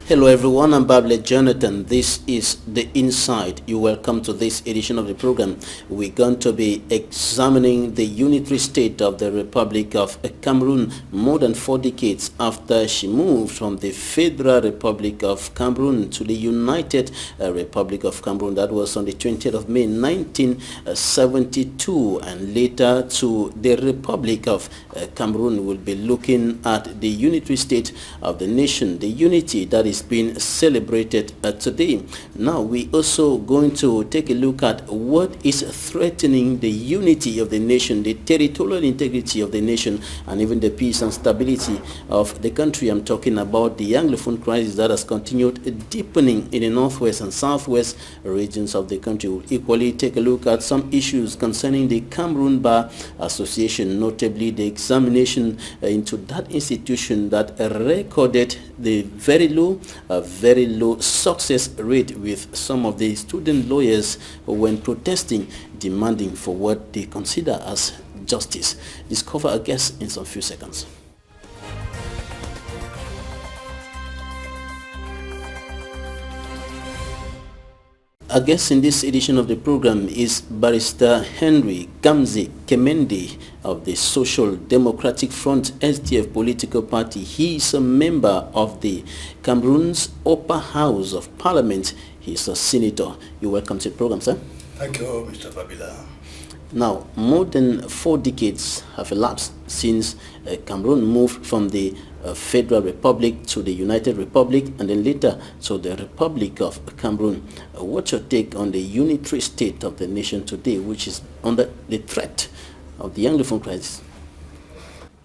Hello everyone, I'm Bablet Jonathan. This is The Inside. You're welcome to this edition of the program. We're going to be examining the unitary state of the Republic of Cameroon more than 4 decades after she moved from the Federal Republic of Cameroon to the United Republic of Cameroon. That was on the 20th of May 1972, and later to the Republic of Cameroon. We'll be looking at the unitary state of the nation, the unity that is being celebrated today. Now we also going to take a look at what is threatening the unity of the nation, the territorial integrity of the nation, and even the peace and stability of the country. I'm talking about the Anglophone crisis that has continued deepening in the northwest and southwest regions of the country. We'll equally take a look at some issues concerning the Cameroon Bar Association, notably the examination into that institution that recorded the very low success rate with some of the student lawyers when protesting, demanding for what they consider as justice. Discover our guest in some few seconds. Our guest in this edition of the program is Barrister Henry GAMSEY KEMENDE of the Social Democratic Front SDF political party. He is a member of the Cameroon's Upper House of Parliament. He is a senator. You're welcome to the program, sir. Thank you, Mr. Fabila. Now, more than 4 decades have elapsed since Cameroon moved from the Federal Republic to the United Republic and then later to the Republic of Cameroon. What's your take on the unitary state of the nation today, which is under the threat of the Anglophone crisis?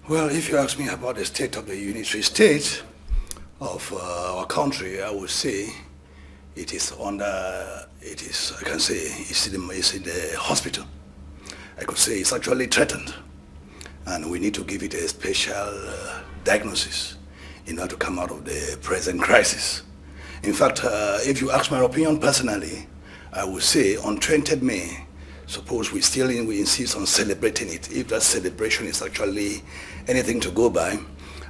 Well, if you ask me about the state of the unitary state of our country, I would say it's in the hospital. I could say it's actually threatened, and we need to give it a special diagnosis in order to come out of the present crisis. In fact, if you ask my opinion personally, I would say on 20th May, suppose we insist on celebrating it. If that celebration is actually anything to go by,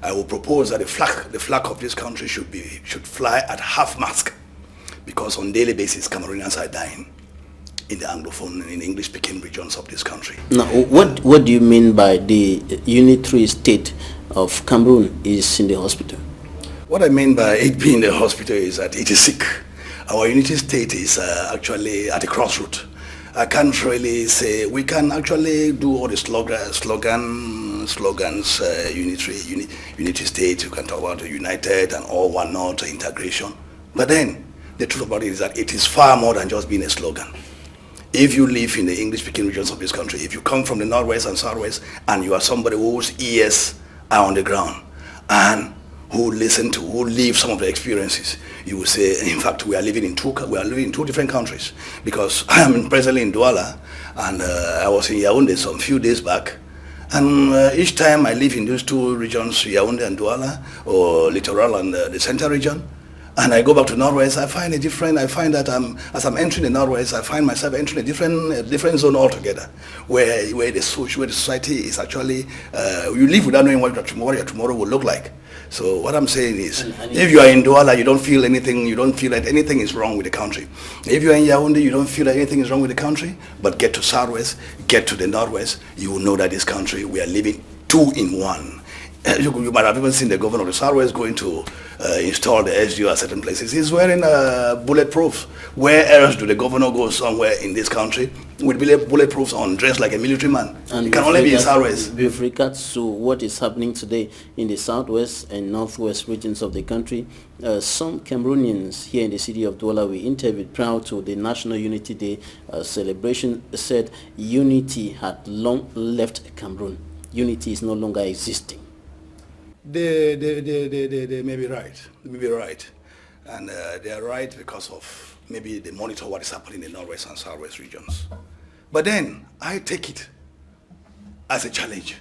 I will propose that the flag of this country should fly at half mast, because on daily basis Cameroonians are dying in the Anglophone and in English-speaking regions of this country. Now, what do you mean by the unitary state of Cameroon is in the hospital? What I mean by it being in the hospital is that it is sick. Our unity state is actually at a crossroad. I can't really say we can actually do all the slogans, unity state. You can talk about the united and all one not integration. But then the truth about it is that it is far more than just being a slogan. If you live in the English-speaking regions of this country, if you come from the northwest and southwest, and you are somebody whose ears are on the ground and who live some of the experiences, you will say, in fact, we are living in two different countries, because I am presently in Douala, and I was in Yaoundé some few days back, and each time I live in those two regions, Yaoundé and Douala, or Littoral and the central region, and I go back to Northwest, I find that as I'm entering the Northwest, I find myself entering a different zone altogether, where the society is actually, you live without knowing what your tomorrow will look like. So what I'm saying is, if you are in Douala, you don't feel anything, you don't feel that anything is wrong with the country. If you are in Yaoundé, you don't feel that anything is wrong with the country, but get to Southwest, get to the Northwest, you will know that this country, we are living two in one. You might have even seen the governor of the Southwest going to install the SGO at certain places. He's wearing bulletproof. Where else do the governor go somewhere in this country with bulletproofs on, dressed like a military man? And it can only be in Southwest. With regards to what is happening today in the Southwest and Northwest regions of the country, some Cameroonians here in the city of Douala we interviewed prior to the National Unity Day celebration said unity had long left Cameroon. Unity is no longer existing. They may be right. They may be right. And they are right because of maybe they monitor what is happening in the Northwest and Southwest regions. But then I take it as a challenge.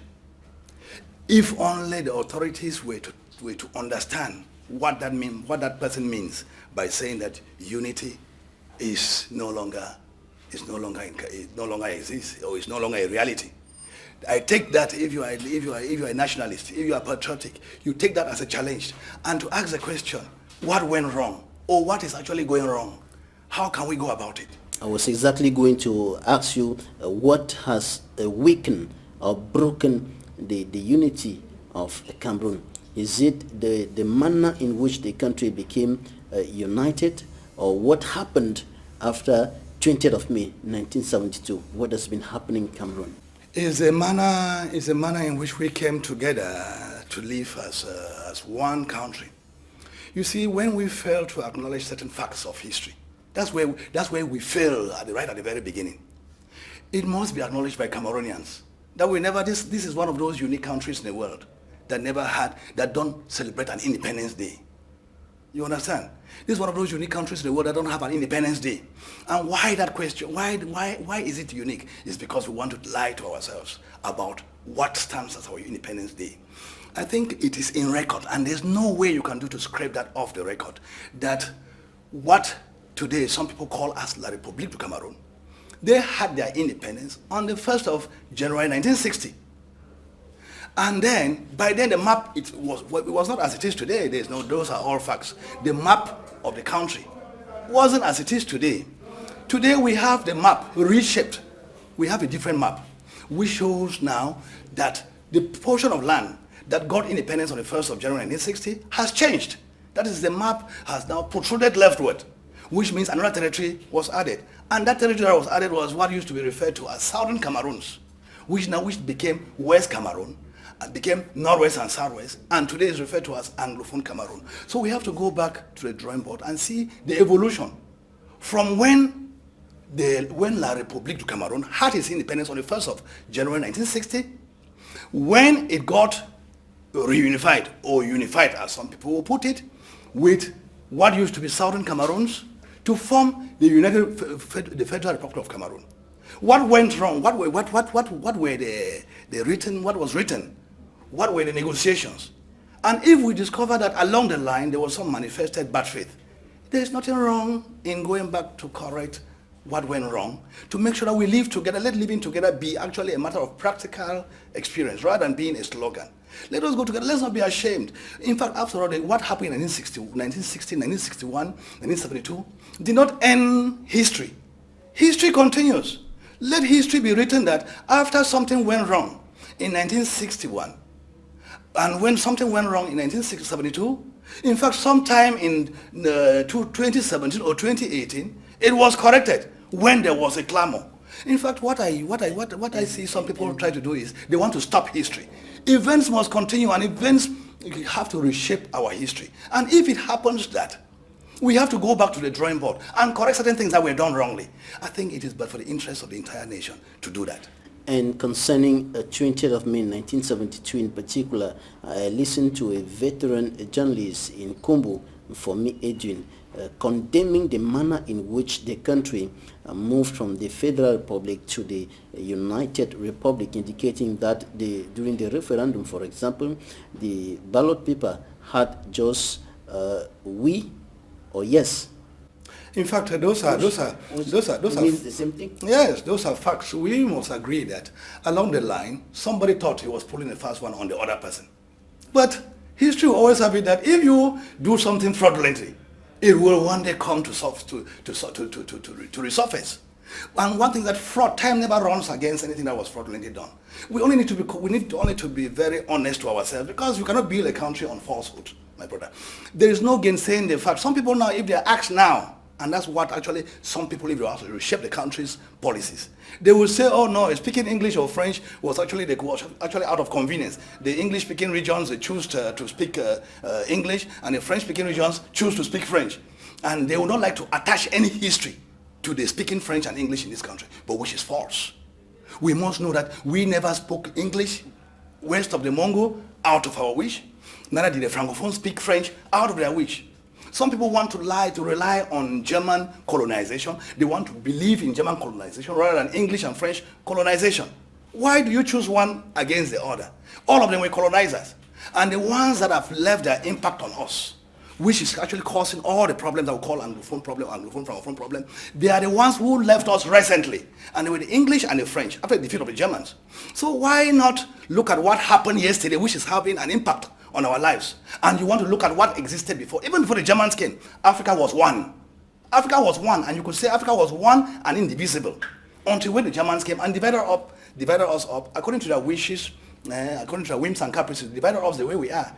If only the authorities were to understand what that person means by saying that unity is no longer exists, or is no longer a reality. I take that if you are a nationalist, if you are patriotic, you take that as a challenge, and to ask the question, what went wrong, or what is actually going wrong. How can we go about it? I was exactly going to ask you what has weakened or broken the unity of Cameroon. Is it the manner in which the country became united, or what happened after 20th of May 1972? What has been happening in Cameroon? Is a manner in which we came together to live as one country. You see, when we fail to acknowledge certain facts of history, that's where we fail right at the very beginning. It must be acknowledged by Cameroonians that this is one of those unique countries in the world that don't celebrate an Independence Day. You understand? This is one of those unique countries in the world that don't have an Independence Day. And why that question? Why is it unique? It's because we want to lie to ourselves about what stands as our Independence Day. I think it is in record, and there's no way you can do to scrape that off the record, that what today some people call as La République du Cameroun, they had their independence on the 1st of January 1960. And then, by then the map, it was not as it is today. Those are all facts. The map of the country wasn't as it is today. Today we have the map reshaped. We have a different map, which shows now that the portion of land that got independence on the 1st of January 1960 has changed. That is, the map has now protruded leftward, which means another territory was added. And that territory that was added was what used to be referred to as Southern Cameroons, which became West Cameroon, and became Northwest and Southwest, and today is referred to as Anglophone Cameroon. So we have to go back to the drawing board and see the evolution from when La République du Cameroun had its independence on the 1st of January 1960, when it got reunified, or unified as some people will put it, with what used to be Southern Cameroons, to form the Federal Republic of Cameroon. What went wrong? What was written? What were the negotiations? And if we discover that along the line there was some manifested bad faith, there is nothing wrong in going back to correct what went wrong, to make sure that we live together. Let living together be actually a matter of practical experience rather than being a slogan. Let us go together. Let's not be ashamed. In fact, after all, what happened in 1960, 1961, 1972 did not end history. History continues. Let history be written that after something went wrong in 1961, and when something went wrong in 1972, in fact, sometime in 2017 or 2018, it was corrected when there was a clamor. In fact, what I see some people try to do is they want to stop history. Events must continue, and events have to reshape our history. And if it happens that we have to go back to the drawing board and correct certain things that were done wrongly, I think it is but for the interest of the entire nation to do that. And concerning 20th of May 1972 in particular, I listened to a veteran journalist in Kumbu, for me, Edwin, condemning the manner in which the country moved from the Federal Republic to the United Republic, indicating that during the referendum, for example, the ballot paper had just we or yes. In fact, those are means the same thing. Yes, those are facts. We must agree that along the line, somebody thought he was pulling a fast one on the other person. But history will always have it that if you do something fraudulently, it will one day come to resurface. And one thing that time never runs against anything that was fraudulently done. We need to be very honest to ourselves, because you cannot build a country on falsehood, my brother. There is no gainsaying the fact. Some people now, if they are asked now, and that's what actually some people, if you ask, reshape the country's policies, they will say, oh no, speaking English or French was actually out of convenience. The English-speaking regions, they choose to speak English, and the French-speaking regions choose to speak French. And they would not like to attach any history to the speaking French and English in this country, but which is false. We must know that we never spoke English west of the Mongo out of our wish. Neither did the Francophones speak French out of their wish. Some people want to rely on German colonization. They want to believe in German colonization rather than English and French colonization. Why do you choose one against the other? All of them were colonizers. And the ones that have left their impact on us, which is actually causing all the problems that we call Anglophone problem, Anglophone, Francophone problem, they are the ones who left us recently. And they were the English and the French after the defeat of the Germans. So why not look at what happened yesterday, which is having an impact on our lives, and you want to look at what existed before, even before the Germans came, Africa was one. Africa was one, and you could say Africa was one and indivisible until when the Germans came and divided us up according to their wishes, according to their whims and caprices, divided us the way we are.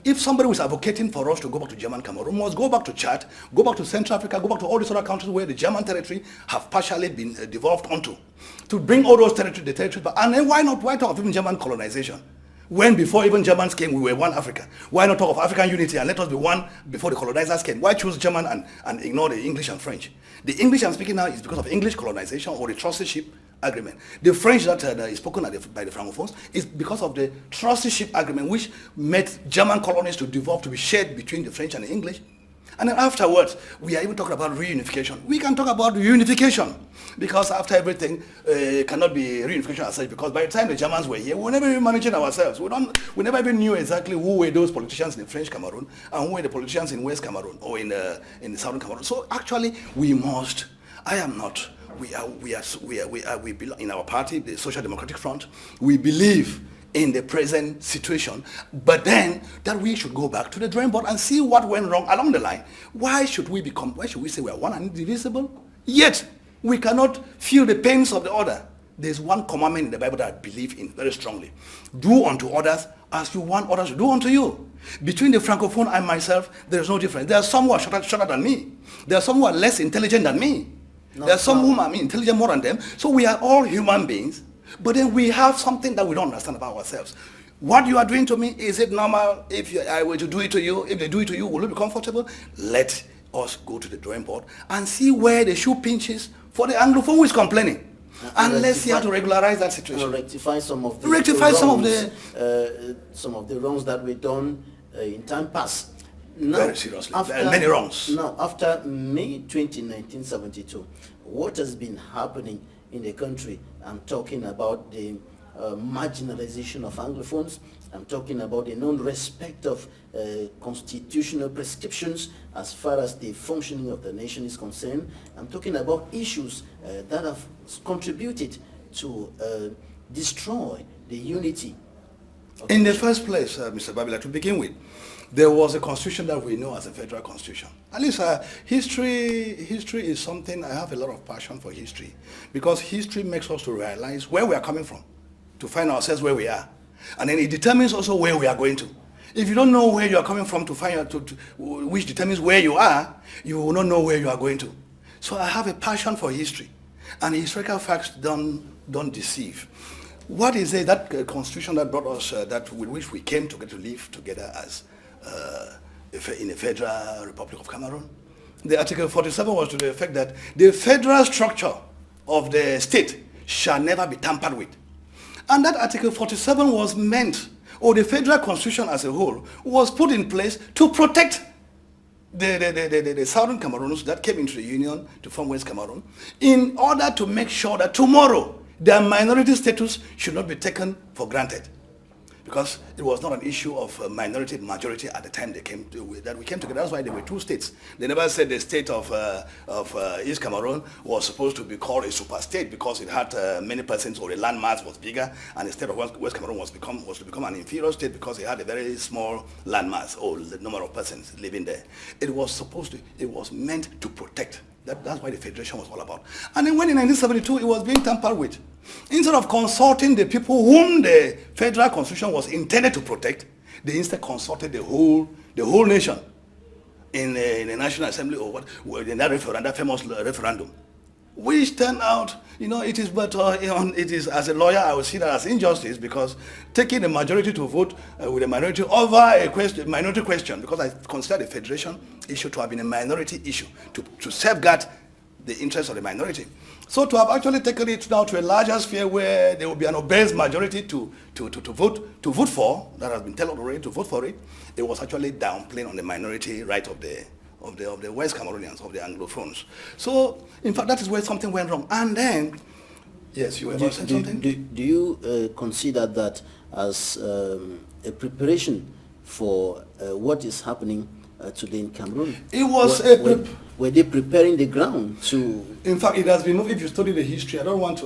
If somebody was advocating for us to go back to German Cameroon, must go back to Chad, go back to Central Africa, go back to all these other countries where the German territory have partially been devolved onto, to bring all those territories back. And then why talk of even German colonization? When before even Germans came, we were one Africa. Why not talk of African unity and let us be one before the colonizers came? Why choose German and ignore the English and French? The English I'm speaking now is because of English colonization or the trusteeship agreement. The French that is spoken by the Francophones is because of the trusteeship agreement, which made German colonies to devolve, to be shared between the French and the English. And then afterwards, we are even talking about reunification. We can talk about reunification because after everything, cannot be reunification as such, because by the time the Germans were here, we were never even managing ourselves. We never even knew exactly who were those politicians in French Cameroon and who were the politicians in West Cameroon or in the Southern Cameroon. So actually, we must. I am not. We belong in our party, the Social Democratic Front. We believe in the present situation, but then that we should go back to the drawing board and see what went wrong along the line. Why should we say we are one and indivisible? Yet we cannot feel the pains of the other. There's one commandment in the Bible that I believe in very strongly. Do unto others as you want others to do unto you. Between the Francophone and myself, there is no difference. There are some who are shorter than me. There are some who are less intelligent than me. There are some whom I'm intelligent more than them. So we are all human beings, but then we have something that we don't understand about ourselves. What you are doing to me, is it normal? If I were to do it to you, if they do it to you, will you be comfortable? Let us go to the drawing board and see where the shoe pinches for the Anglophone who is complaining. And let's see how to regularize that situation. Rectify some of the wrongs that were done in time past. Now, very seriously, many wrongs. Now, after May 20, 1972, what has been happening in the country? I'm talking about the marginalization of Anglophones. I'm talking about the non-respect of constitutional prescriptions as far as the functioning of the nation is concerned. I'm talking about issues that have contributed to destroy the unity. In the first place, Mr. Babila, to begin with, there was a constitution that we know as a federal constitution. At least history is something, I have a lot of passion for history, because history makes us to realize where we are coming from, to find ourselves where we are. And then it determines also where we are going to. If you don't know where you are coming from to find out, which determines where you are, you will not know where you are going to. So I have a passion for history, and historical facts don't deceive. What is it, that constitution that brought us, with which we came to live together as in the Federal Republic of Cameroon? The Article 47 was to the effect that the federal structure of the state shall never be tampered with. And that Article 47 was meant, or the federal constitution as a whole, was put in place to protect the Southern Cameroons that came into the Union to form West Cameroon, in order to make sure that tomorrow their minority status should not be taken for granted. Because it was not an issue of minority majority at the time that we came together. That's why there were two states. They never said the state of East Cameroon was supposed to be called a super state because it had many persons, or the land mass was bigger, and the state of West Cameroon was to become an inferior state because it had a very small land mass, or the number of persons living there. It was meant to protect. That's why the federation was all about. And then when in 1972 it was being tampered with, instead of consulting the people whom the federal constitution was intended to protect, they instead consulted the whole nation in the National Assembly, or in that famous referendum, which turned out, it is better. It is, as a lawyer, I would see that as injustice, because taking the majority to vote with a minority over a minority question, because I consider the federation issue to have been a minority issue to safeguard the interests of the minority. So to have actually taken it now to a larger sphere where there will be an obvious majority to vote for, that has been told already to vote for it, it was actually downplaying on the minority right of the West Cameroonians, of the Anglophones. So in fact that is where something went wrong. And then, yes, you were about to say something? Do you consider that as a preparation for what is happening today in Cameroon? It was were they preparing the ground to... In fact, it has been moved. If you study the history, I don't want to,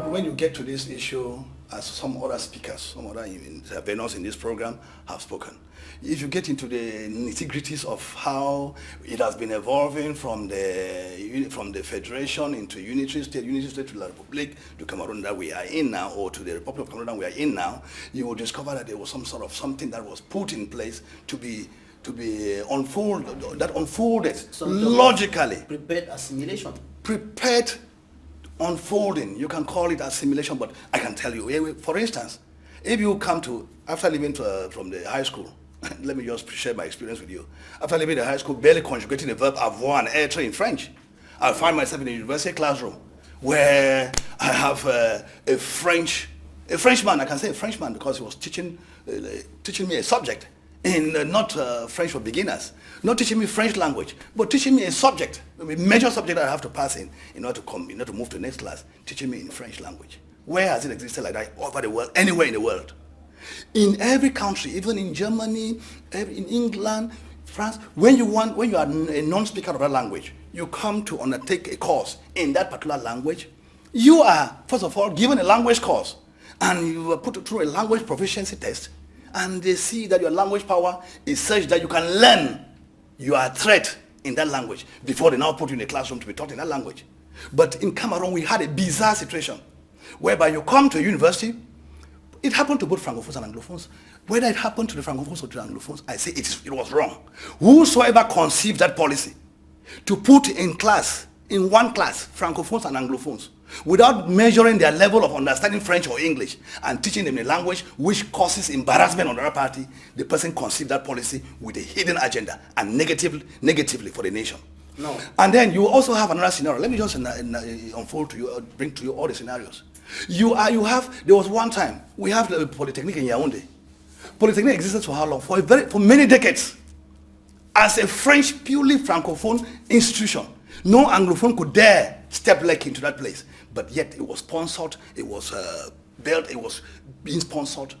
when you get to this issue, as some other speakers, some other interveners in this program have spoken. If you get into the nitty-gritties of how it has been evolving from the federation into unitary state to La Republic, to Cameroon that we are in now, or to the Republic of Cameroon that we are in now, you will discover that there was some sort of something that was put in place to be unfolded logically. Prepared assimilation. Prepared unfolding. You can call it assimilation, but I can tell you, for instance, if you come to, after leaving from the high school, let me just share my experience with you. After leaving the high school, barely conjugating the verb avoir and être in French, I find myself in a university classroom where I have a Frenchman, I can say a Frenchman because he was teaching me a subject in not French for beginners, not teaching me French language, but teaching me a subject, a major subject that I have to pass in order to move to the next class, teaching me in French language. Where has it existed like that over the world, anywhere in the world? In every country, even in Germany, in England, France, when you are a non-speaker of that language, you come to undertake a course in that particular language, you are, first of all, given a language course, and you are put through a language proficiency test, and they see that your language power is such that you can learn your threat in that language before they now put you in a classroom to be taught in that language. But in Cameroon, we had a bizarre situation whereby you come to a university. It happened to both Francophones and Anglophones. Whether it happened to the Francophones or to the Anglophones, I say it was wrong. Whosoever conceived that policy to put in one class, Francophones and Anglophones, without measuring their level of understanding French or English and teaching them a language which causes embarrassment on the other party, the person conceived that policy with a hidden agenda and negatively for the nation. No. And then you also have another scenario. Let me just unfold to you, bring to you all the scenarios. There was one time, we have the Polytechnic in Yaoundé. Polytechnic existed for how long? For many decades. As a French, purely Francophone institution. No Anglophone could dare step leg into that place. But yet it was sponsored, it was built, it was being sponsored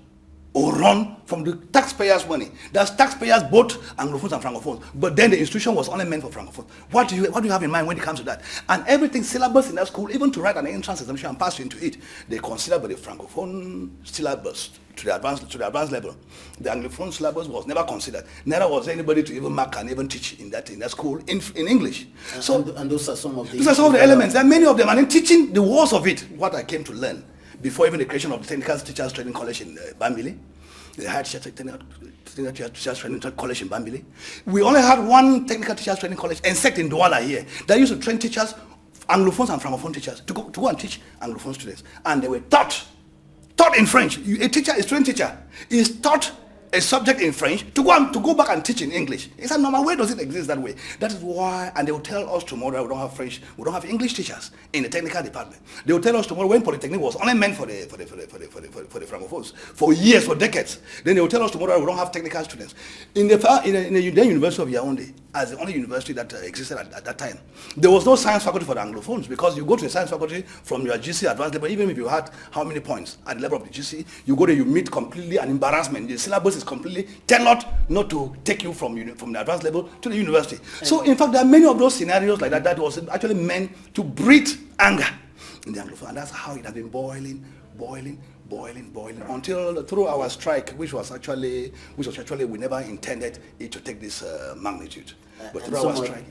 or run from the taxpayers' money. That's taxpayers, both Anglophones and Francophones. But then the institution was only meant for Francophones. What do you have in mind when it comes to that? And everything, syllabus in that school, even to write an entrance examination and pass you into it, they consider by the Francophone syllabus to the advanced level. The Anglophone syllabus was never considered. Neither was anybody to even mark and even teach in that school in English. And those are some of the elements. There are many of them. And in teaching the worst of it, what I came to learn, before even the creation of the Technical Teachers Training College in Bambili, the Higher Technical Teachers Training College in Bambili. We only had one Technical Teachers Training College, except in Douala here, that used to train teachers, Anglophones and Francophone teachers, to go and teach Anglophone students. And they were taught in French. A trained teacher, is taught a subject in French to go back and teach in English. It's a normal. Where does it exist that way? That is why, and they will tell us tomorrow we don't have French, we don't have English teachers in the technical department. They will tell us tomorrow when Polytechnic was only meant for the Francophones for years, for decades. Then they will tell us tomorrow we don't have technical students. In the then University of Yaoundé, as the only university that existed at that time, there was no science faculty for the Anglophones, because you go to the science faculty from your GC advanced level, even if you had how many points at the level of the GC, you go there, you meet completely an embarrassment. The syllabus is completely tailored not to take you from the advanced level to the university. So in fact, there are many of those scenarios like that was actually meant to breed anger in the Anglophone, and that's how it has been boiling until through our strike, which was actually we never intended it to take this magnitude. But through our strike,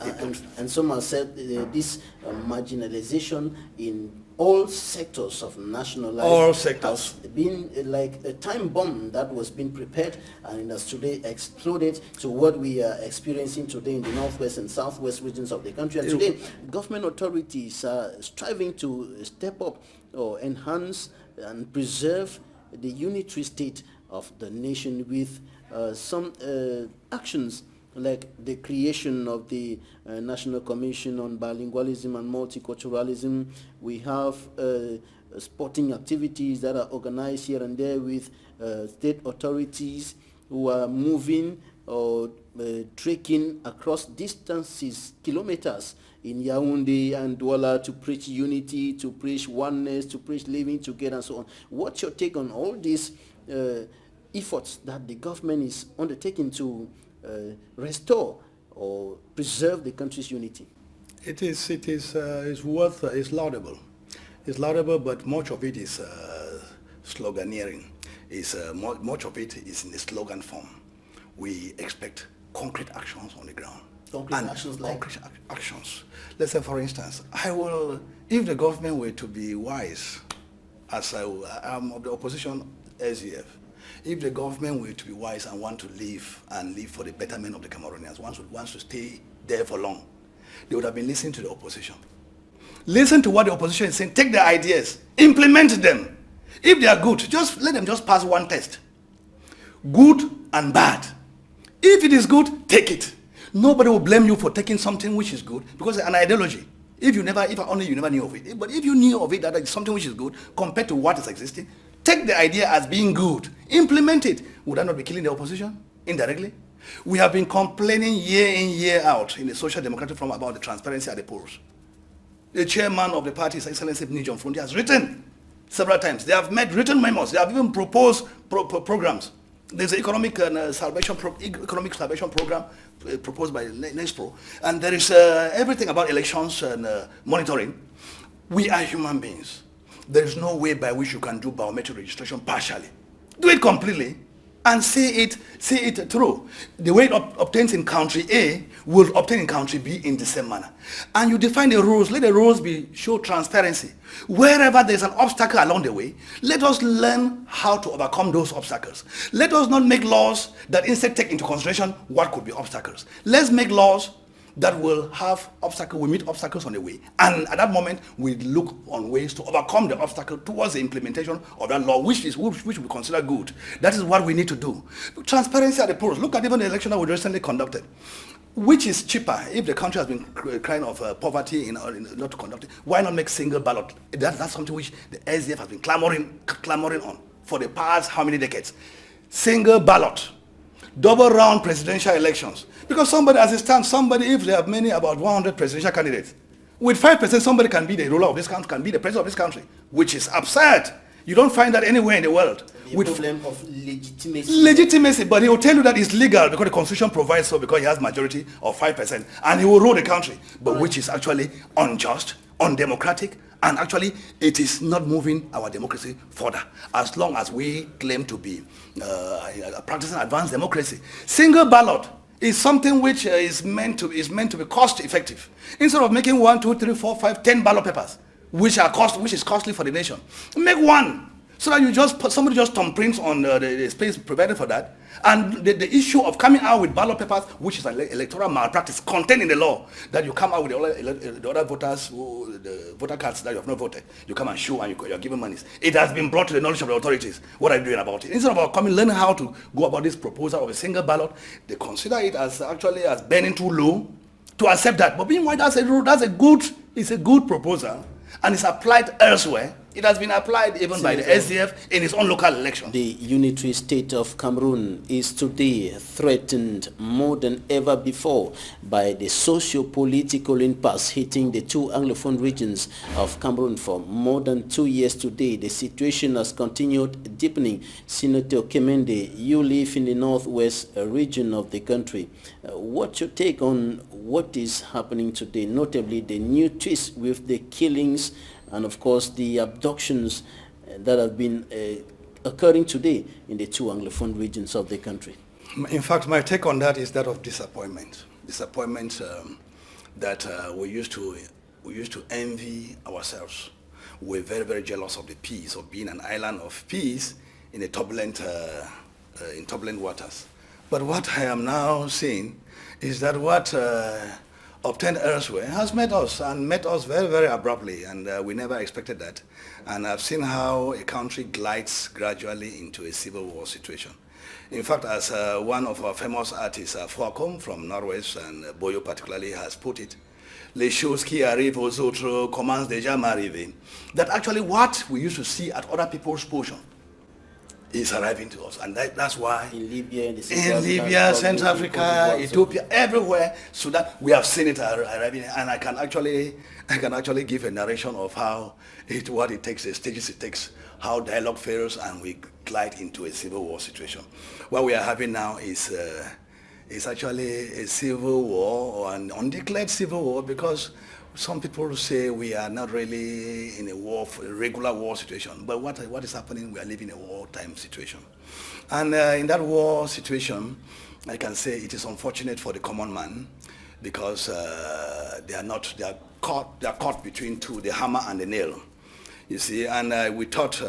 and some have said this marginalization in all sectors of national life, all sectors, has been like a time bomb that was being prepared, and it has today exploded to what we are experiencing today in the northwest and southwest regions of the country. And today, government authorities are striving to step up or enhance and preserve the unitary state of the nation with some actions like the creation of the National Commission on Bilingualism and Multiculturalism. We have sporting activities that are organized here and there with state authorities who are moving or trekking across distances, kilometers, in Yaoundé and Douala to preach unity, to preach oneness, to preach living together and so on. What's your take on all these efforts that the government is undertaking to restore or preserve the country's unity? It's laudable. It's laudable, but much of it is sloganeering. Much of it is in the slogan form. We expect concrete actions on the ground. Concrete actions like? Concrete actions. Let's say, for instance, if the government were to be wise, as I'm of the opposition SEF, if the government were to be wise and want to live for the betterment of the Cameroonians, wants to stay there for long, they would have been listening to the opposition. Listen to what the opposition is saying, take their ideas, implement them. If they are good, just let them just pass one test. Good and bad. If it is good, take it. Nobody will blame you for taking something which is good because it's an ideology. If you never knew of it. But if you knew of it, that is something which is good compared to what is existing, take the idea as being good, implement it. Would that not be killing the opposition indirectly? We have been complaining year in, year out in the Social Democratic Forum about the transparency at the polls. The chairman of the party, His Excellency John Fundi, has written several times. They have made written memos. They have even proposed programs. There's an economic salvation program proposed by NESPRO, and there is everything about elections and monitoring. We are human beings. There is no way by which you can do biometric registration partially. Do it completely and see it through. The way it obtains in country A will obtain in country B in the same manner. And you define the rules. Let the rules show transparency. Wherever there's an obstacle along the way, let us learn how to overcome those obstacles. Let us not make laws that instead take into consideration what could be obstacles. Let's make laws that will meet obstacles on the way. And at that moment, we look on ways to overcome the obstacle towards the implementation of that law, which we consider good. That is what we need to do. Transparency at the polls. Look at even the election that we recently conducted. Which is cheaper if the country has been crying of poverty in not to conduct it? Why not make single ballot? That's something which the SDF has been clamoring on for the past how many decades? Single ballot. Double round presidential elections. Because somebody, as it stands, if they have about 100 presidential candidates, with 5%, somebody can be the ruler of this country, can be the president of this country, which is absurd. You don't find that anywhere in the world. The problem of legitimacy. Legitimacy, but he will tell you that it's legal because the constitution provides so, because he has majority of 5%, and he will rule the country, but which is actually unjust, undemocratic, and actually it is not moving our democracy further as long as we claim to be practicing advanced democracy. Single ballot is something which is meant to be cost effective. Instead of making 1, 2, 3, 4, 5, 10 ballot papers, which is costly for the nation, make one so that somebody just thumbprints on the space provided for that. And the issue of coming out with ballot papers, which is an electoral malpractice contained in the law, that you come out with the other voters, the voter cards that you have not voted, you come and show and you're given monies. It has been brought to the knowledge of the authorities. What are you doing about it? Instead of learning how to go about this proposal of a single ballot, they consider it as burning too low to accept that. But meanwhile, it's a good proposal, and it's applied elsewhere. It has been applied even by the SDF in its own local election. The unitary state of Cameroon is today threatened more than ever before by the socio-political impasse hitting the two Anglophone regions of Cameroon for more than 2 years today. The situation has continued deepening. Senator KEMENDE, you live in the northwest region of the country. What's your take on what is happening today, notably the new twist with the killings and of course the abductions that have been occurring today in the two Anglophone regions of the country? In fact, my take on that is that of disappointment. Disappointment that we used to envy ourselves. We're very, very jealous of the peace, of being an island of peace in a turbulent waters. But what I am now seeing is that what obtained elsewhere has met us very, very abruptly, and we never expected that. And I've seen how a country glides gradually into a civil war situation. In fact, as one of our famous artists, Fuakom from Norwest and Boyo particularly, has put it, les choses qui arrivent aux autres commencent déjà m'arriver. That actually what we used to see at other people's portion is arriving to us, and that's why in Libya, Central Africa, Ethiopia, everywhere, so that we have seen it arriving, and I can actually give a narration of what it takes, the stages it takes, how dialogue fails, and we glide into a civil war situation. What we are having now is It's actually a civil war or an undeclared civil war, because some people say we are not really in a war, a regular war situation. But what is happening? We are living in a wartime situation. And in that war situation, I can say it is unfortunate for the common man, because they are caught between the hammer and the nail. You see, and we thought,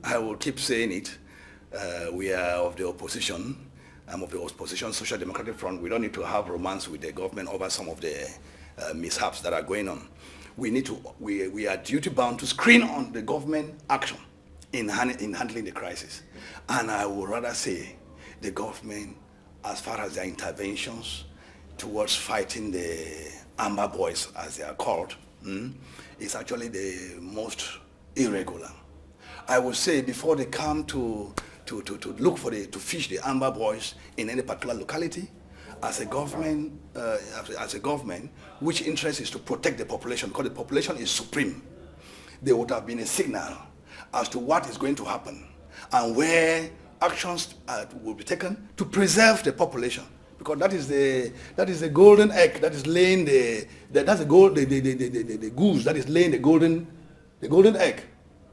I will keep saying it, we are of the opposition. I'm of the opposition Social Democratic Front. We don't need to have romance with the government over some of the mishaps that are going on. We are duty bound to screen on the government action in handling the crisis. And I would rather say the government, as far as their interventions towards fighting the Amber Boys, as they are called, is actually the most irregular. I would say before they come to look for to fish the Amber Boys in any particular locality, as a government, which interest is to protect the population, because the population is supreme, there would have been a signal as to what is going to happen and where actions will be taken to preserve the population, because that is the golden egg that is laying the goose that is laying the golden egg.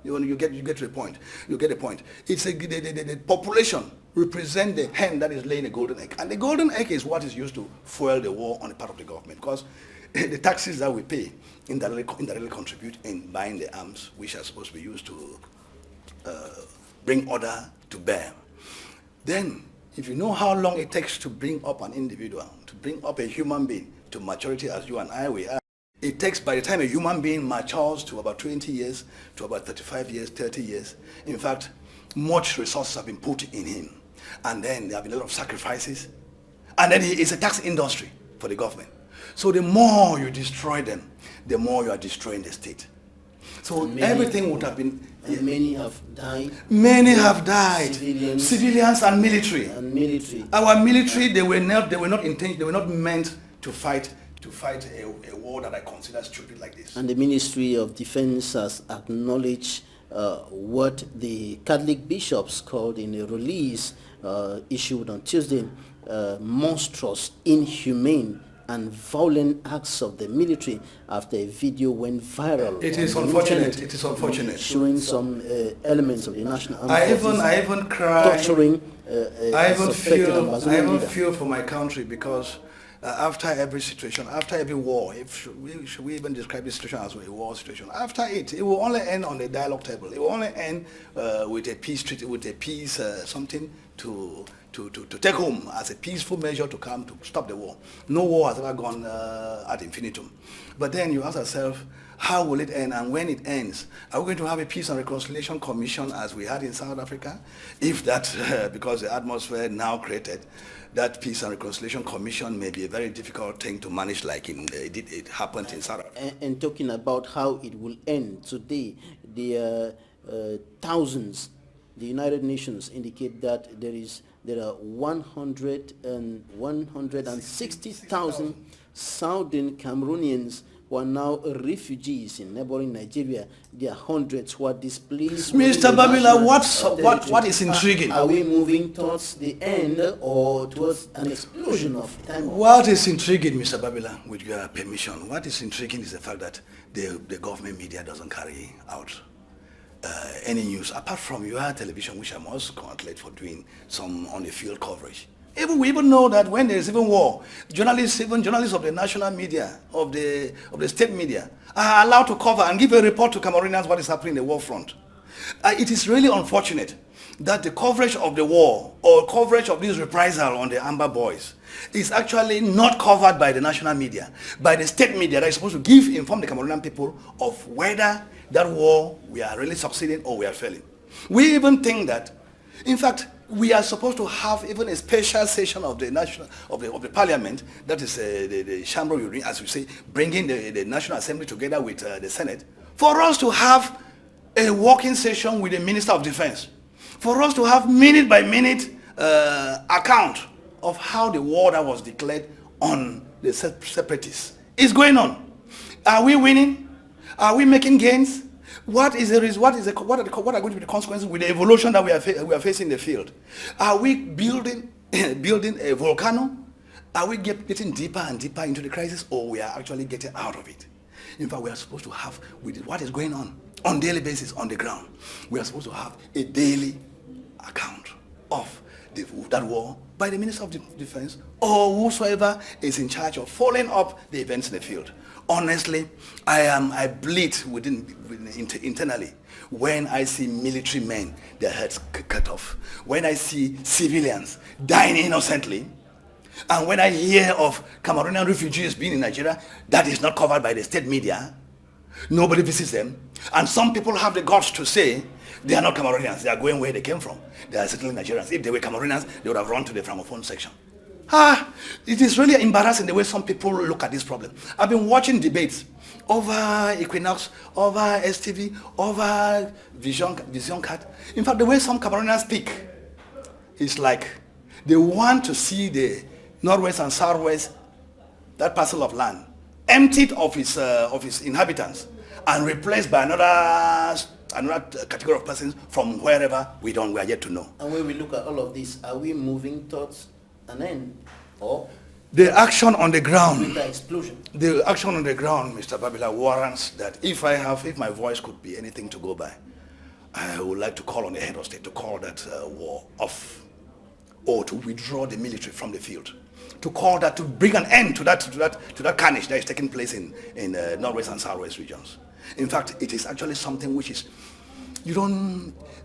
You get to the point. You get the point. It's the population represent the hen that is laying a golden egg, and the golden egg is what is used to fuel the war on the part of the government, because the taxes that we pay indirectly contribute in buying the arms which are supposed to be used to bring order to bear. Then, if you know how long it takes to bring up an individual, to bring up a human being to maturity as you and I we are, it takes, by the time a human being matures, to about 20 years, to about 35 years, 30 years. In fact, much resources have been put in him. And then there have been a lot of sacrifices. And then it's a tax industry for the government. So the more you destroy them, the more you are destroying the state. So everything would have been... And many have died. Many have died. Civilians and military. Our military, they were not meant to fight a war that I consider stupid like this. And the Ministry of Defense has acknowledged what the Catholic bishops called in a release issued on Tuesday, monstrous, inhumane, and violent acts of the military after a video went viral. It is unfortunate. It is unfortunate. Showing some elements of the national armed I even cry. Torturing. I even feel for my country, because after every situation, after every war, should we even describe this situation as a war situation? After it will only end on the dialogue table. It will only end with a peace treaty, with a peace something to take home as a peaceful measure to come to stop the war. No war has ever gone ad infinitum. But then you ask yourself, how will it end, and when it ends? Are we going to have a Peace and Reconciliation Commission as we had in South Africa? If that, because the atmosphere now created, that Peace and Reconciliation Commission may be a very difficult thing to manage, like it happened in South Africa. And talking about how it will end today, the thousands, the United Nations indicate that there are 160,000 Southern Cameroonians who are now refugees in neighboring Nigeria. There are hundreds who are displaced. Mr. Babila, what is intriguing? Are we moving towards the end or towards an explosion of time? What is intriguing, Mr. Babila, with your permission, what is intriguing is the fact that the government media doesn't carry out any news, apart from your television, which I must congratulate for doing some on-the-field coverage. We even know that when there is even war, journalists of the national media, of the state media, are allowed to cover and give a report to Cameroonians what is happening in the war front. It is really unfortunate that the coverage of the war or coverage of this reprisal on the Amber Boys is actually not covered by the national media, by the state media that is supposed to inform the Cameroonian people of whether that war we are really succeeding or we are failing. We even think that, in fact, we are supposed to have even a special session of the the parliament, that is the chamber, as we say, bringing the National Assembly together with the Senate, for us to have a working session with the Minister of Defense, for us to have minute by minute account of how the war that was declared on the separatists is going on. Are we winning? Are we making gains? What are going to be the consequences with the evolution that we are facing in the field? Are we building building a volcano? Are we getting deeper and deeper into the crisis, or we are actually getting out of it? In fact, we are supposed to have, with what is going on daily basis on the ground, we are supposed to have a daily account of that war by the Minister of Defense or whosoever is in charge of following up the events in the field. Honestly, I bleed internally when I see military men, their heads cut off. When I see civilians dying innocently, and when I hear of Cameroonian refugees being in Nigeria, that is not covered by the state media. Nobody visits them. And some people have the guts to say they are not Cameroonians. They are going where they came from. They are settling Nigerians. If they were Cameroonians, they would have run to the Francophone section. It is really embarrassing the way some people look at this problem. I've been watching debates over Equinoxe, over STV, over Vision Card. In fact, the way some Cameroonians speak is like they want to see the Northwest and Southwest, that parcel of land, emptied of its inhabitants and replaced by another category of persons from wherever we are yet to know. And when we look at all of this, are we moving towards an end, or the action on the ground? With the explosion. The action on the ground, Mr. Babila, warrants that if my voice could be anything to go by, I would like to call on the head of state to call that war off, or to withdraw the military from the field, to call that, to bring an end to that carnage that is taking place in Northwest and Southwest regions. In fact, it is actually something which is,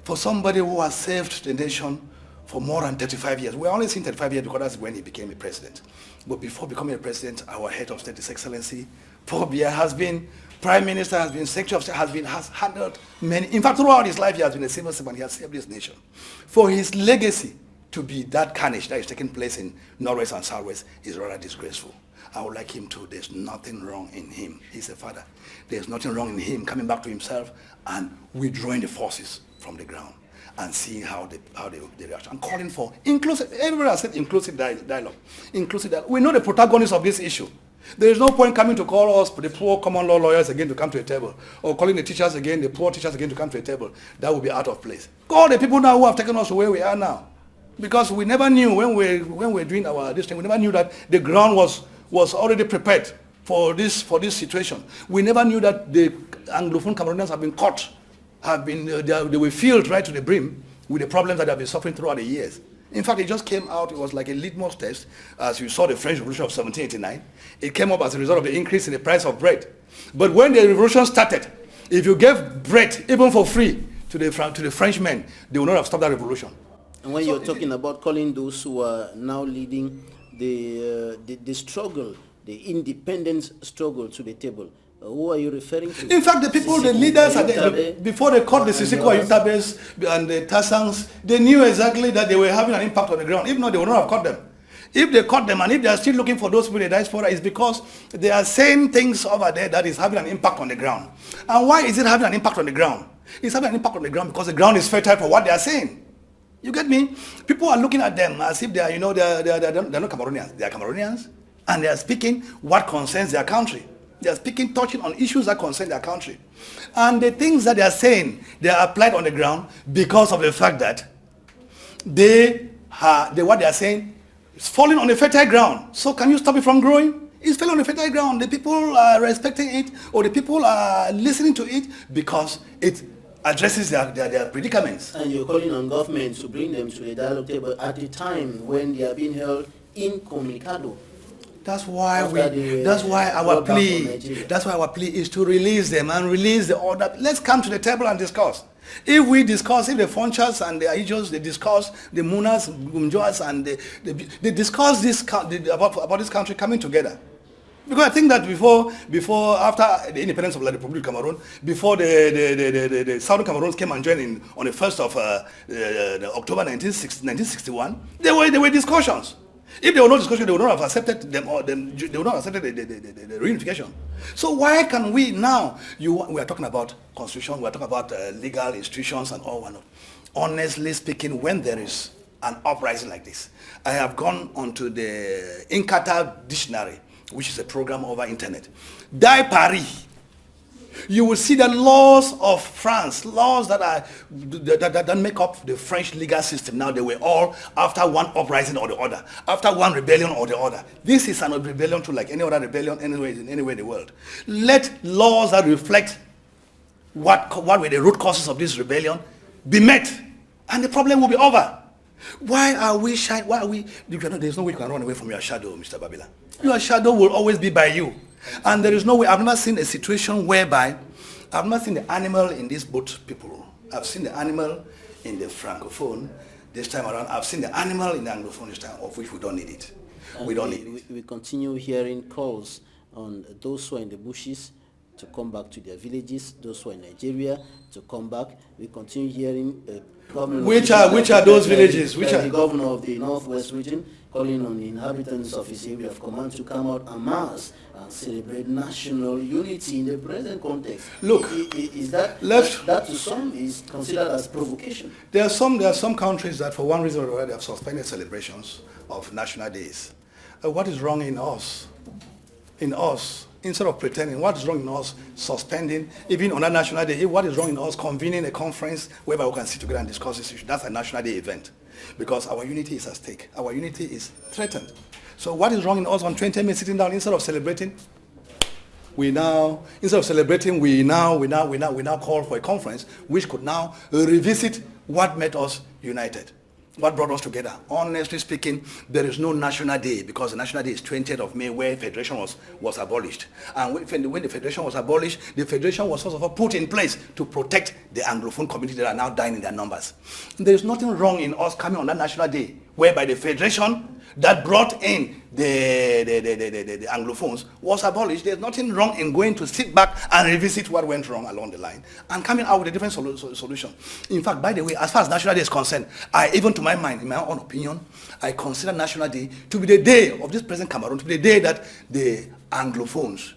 for somebody who has saved the nation for more than 35 years, we're only seeing 35 years because that's when he became a president. But before becoming a president, our head of state, His Excellency, Paul Biya, has been Prime Minister, has been Secretary of State, has handled many, in fact, throughout his life, he has been a civil servant, he has saved this nation. For his legacy to be that carnage that is taking place in Northwest and Southwest is rather disgraceful. I would like him to, there's nothing wrong in him. He's a father. There's nothing wrong in him coming back to himself and withdrawing the forces from the ground and seeing how they react. I'm calling for inclusive, everybody has said inclusive dialogue. Inclusive dialogue. We know the protagonists of this issue. There is no point coming to call us, the poor common law lawyers again to come to a table, or calling the teachers again, the poor teachers again to come to a table. That would be out of place. Call the people now who have taken us to where we are now. Because we never knew when we're doing this thing, we never knew that the ground was already prepared for this situation. We never knew that the Anglophone Cameroonians have been caught, they were filled right to the brim with the problems that they have been suffering throughout the years. In fact, it just came out, it was like a litmus test, as you saw the French Revolution of 1789. It came up as a result of the increase in the price of bread. But when the revolution started, if you gave bread, even for free, to the Frenchmen, they would not have stopped that revolution. And when you're talking about calling those who are now leading the struggle, the independence struggle to the table, who are you referring to? In fact, the people, the leaders, before they caught the Sisiko Ayutabes and the Tassangs, they knew exactly that they were having an impact on the ground. If not, they would not have caught them. If they caught them, and if they are still looking for those people in the diaspora, it's because they are saying things over there that is having an impact on the ground. And why is it having an impact on the ground? It's having an impact on the ground because the ground is fertile for what they are saying. You get me? People are looking at them as if they are, they're not Cameroonians. They are Cameroonians, and they are speaking what concerns their country. They are touching on issues that concern their country. And the things that they are saying, they are applied on the ground because of the fact that what they are saying is falling on a fertile ground. So can you stop it from growing? It's falling on a fertile ground. The people are respecting it, or the people are listening to it because it addresses their predicaments. And you're calling on government to bring them to the dialogue table at the time when they are being held incommunicado. That's why our plea is to release them and release the order. Let's come to the table and discuss. If the Fonchas and the Aijos, they discuss the Munas, Gumjoas, and they discuss about this country coming together. Because I think that after the independence of the Republic of Cameroon, before the Southern Cameroons came and joined on the 1st of October 1961, there were discussions. If there were no discussion, they would not have accepted them, or they would not have accepted the reunification. So why can we now? We are talking about constitution, we are talking about legal institutions and all whatnot. Honestly speaking, when there is an uprising like this, I have gone onto the Inkata dictionary, which is a program over internet. Die Paris. You will see the laws of France, laws that make up the French legal system. Now they were all after one uprising or the other, after one rebellion or the other. This is an rebellion to like any other rebellion anywhere in the world. Let laws that reflect what were the root causes of this rebellion be met, and the problem will be over. Why are we shy? Why are we? There's no way you can run away from your shadow, Mr. Babila. Your shadow will always be by you. And there is no way. I've never seen a situation whereby, I've not seen the animal in these both people. I've seen the animal in the Francophone this time around. I've seen the animal in the Anglophone this time, of which we don't need it. We don't need it. We continue hearing calls on those who are in the bushes to come back to their villages, those who are in Nigeria to come back. We continue hearing which are those villages? Which are the governor of the Northwest region calling on the inhabitants of his area of command to come out en masse and celebrate national unity in the present context. Look, is that to some is considered as provocation? There are some countries that for one reason or another have suspended celebrations of national days. What is wrong in us? Instead of pretending, what is wrong in us suspending, even on a national day, what is wrong in us convening a conference whereby we can sit together and discuss this issue? That's a national day event, because our unity is at stake. Our unity is threatened. So what is wrong in us on 20 May sitting down instead of celebrating? We now call for a conference which could now revisit what made us united. What brought us together? Honestly speaking, there is no national day, because the national day is 20th of May, where federation was abolished. And when the federation was abolished, the federation was first of all put in place to protect the Anglophone community that are now dying in their numbers. There is nothing wrong in us coming on that national day, whereby the federation that brought in the Anglophones was abolished. There's nothing wrong in going to sit back and revisit what went wrong along the line and coming out with a different solution. In fact, by the way, as far as National Day is concerned, to my mind, in my own opinion, I consider National Day to be the day of this present Cameroon, to be the day that the Anglophones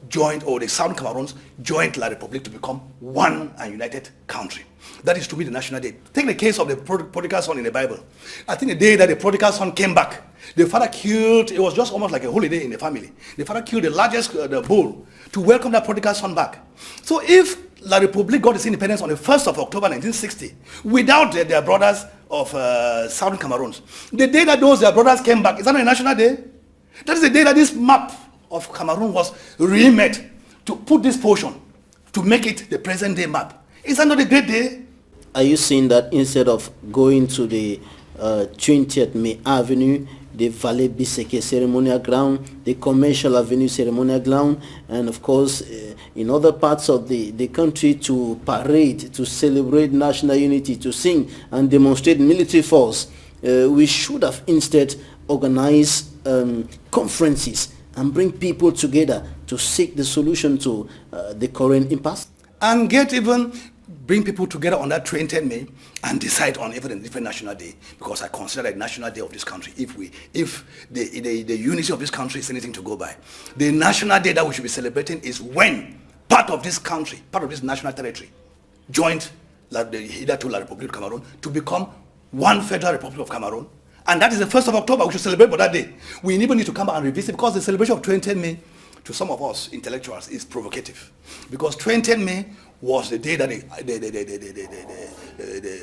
joined, or the Southern Cameroons joined La Republique to become one and united country. That is to be the national day. Take the case of the prodigal son in the Bible. I think the day that the prodigal son came back, the father killed, it was just almost like a holiday in the family. The father killed the largest bull to welcome that prodigal son back. So if La Republique got its independence on the 1st of October 1960, without their brothers of Southern Cameroons, the day that their brothers came back, is that not a national day? That is the day that this map of Cameroon was remade to put this portion, to make it the present day map. Is that not a great day? Are you saying that instead of going to the 20th May Avenue, the Valley Biseke ceremonial ground, the Commercial Avenue ceremonial ground, and of course in other parts of the country to parade, to celebrate national unity, to sing and demonstrate military force, we should have instead organized conferences and bring people together to seek the solution to the current impasse? And bring people together on that 20th May and decide on even a different national day, because I consider that national day of this country, if the unity of this country is anything to go by, the national day that we should be celebrating is when part of this country, part of this national territory, joined hitherto La Republique of Cameroon to become one Federal Republic of Cameroon. And that is the 1st of October. We should celebrate for that day. We even need to come back and revisit, because the celebration of 20th May, to some of us intellectuals, is provocative. Because 20th May was the day that the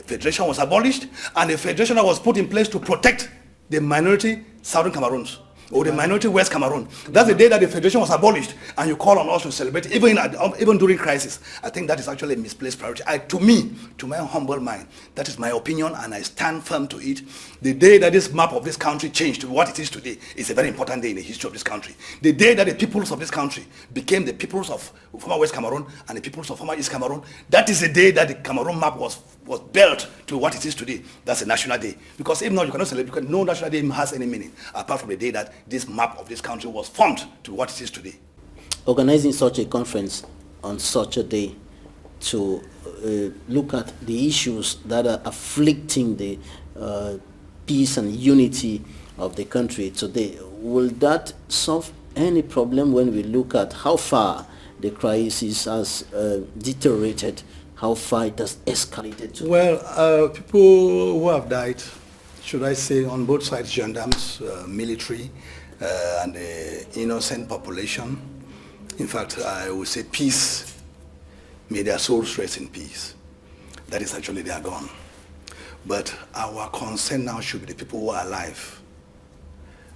federation was abolished, and the federation was put in place to protect the minority Southern Cameroons, or the minority West Cameroon. That's the day that the federation was abolished, and you call on us to celebrate even during crisis. I think that is actually a misplaced priority. To my humble mind, that is my opinion, and I stand firm to it. The day that this map of this country changed to what it is today is a very important day in the history of this country. The day that the peoples of this country became the peoples of former West Cameroon and the peoples of former East Cameroon, that is the day that the Cameroon map was built to what it is today. That's a national day. Because if not, you cannot celebrate, because no national day has any meaning apart from the day that this map of this country was formed to what it is today. Organizing such a conference on such a day to look at the issues that are afflicting the peace and unity of the country today, will that solve any problem when we look at how far the crisis has deteriorated, how far it has escalated to? Well, people who have died, should I say, on both sides, gendarmes, military, and the innocent population. In fact, I would say peace May their souls rest in peace. That is actually they are gone. But our concern now should be the people who are alive.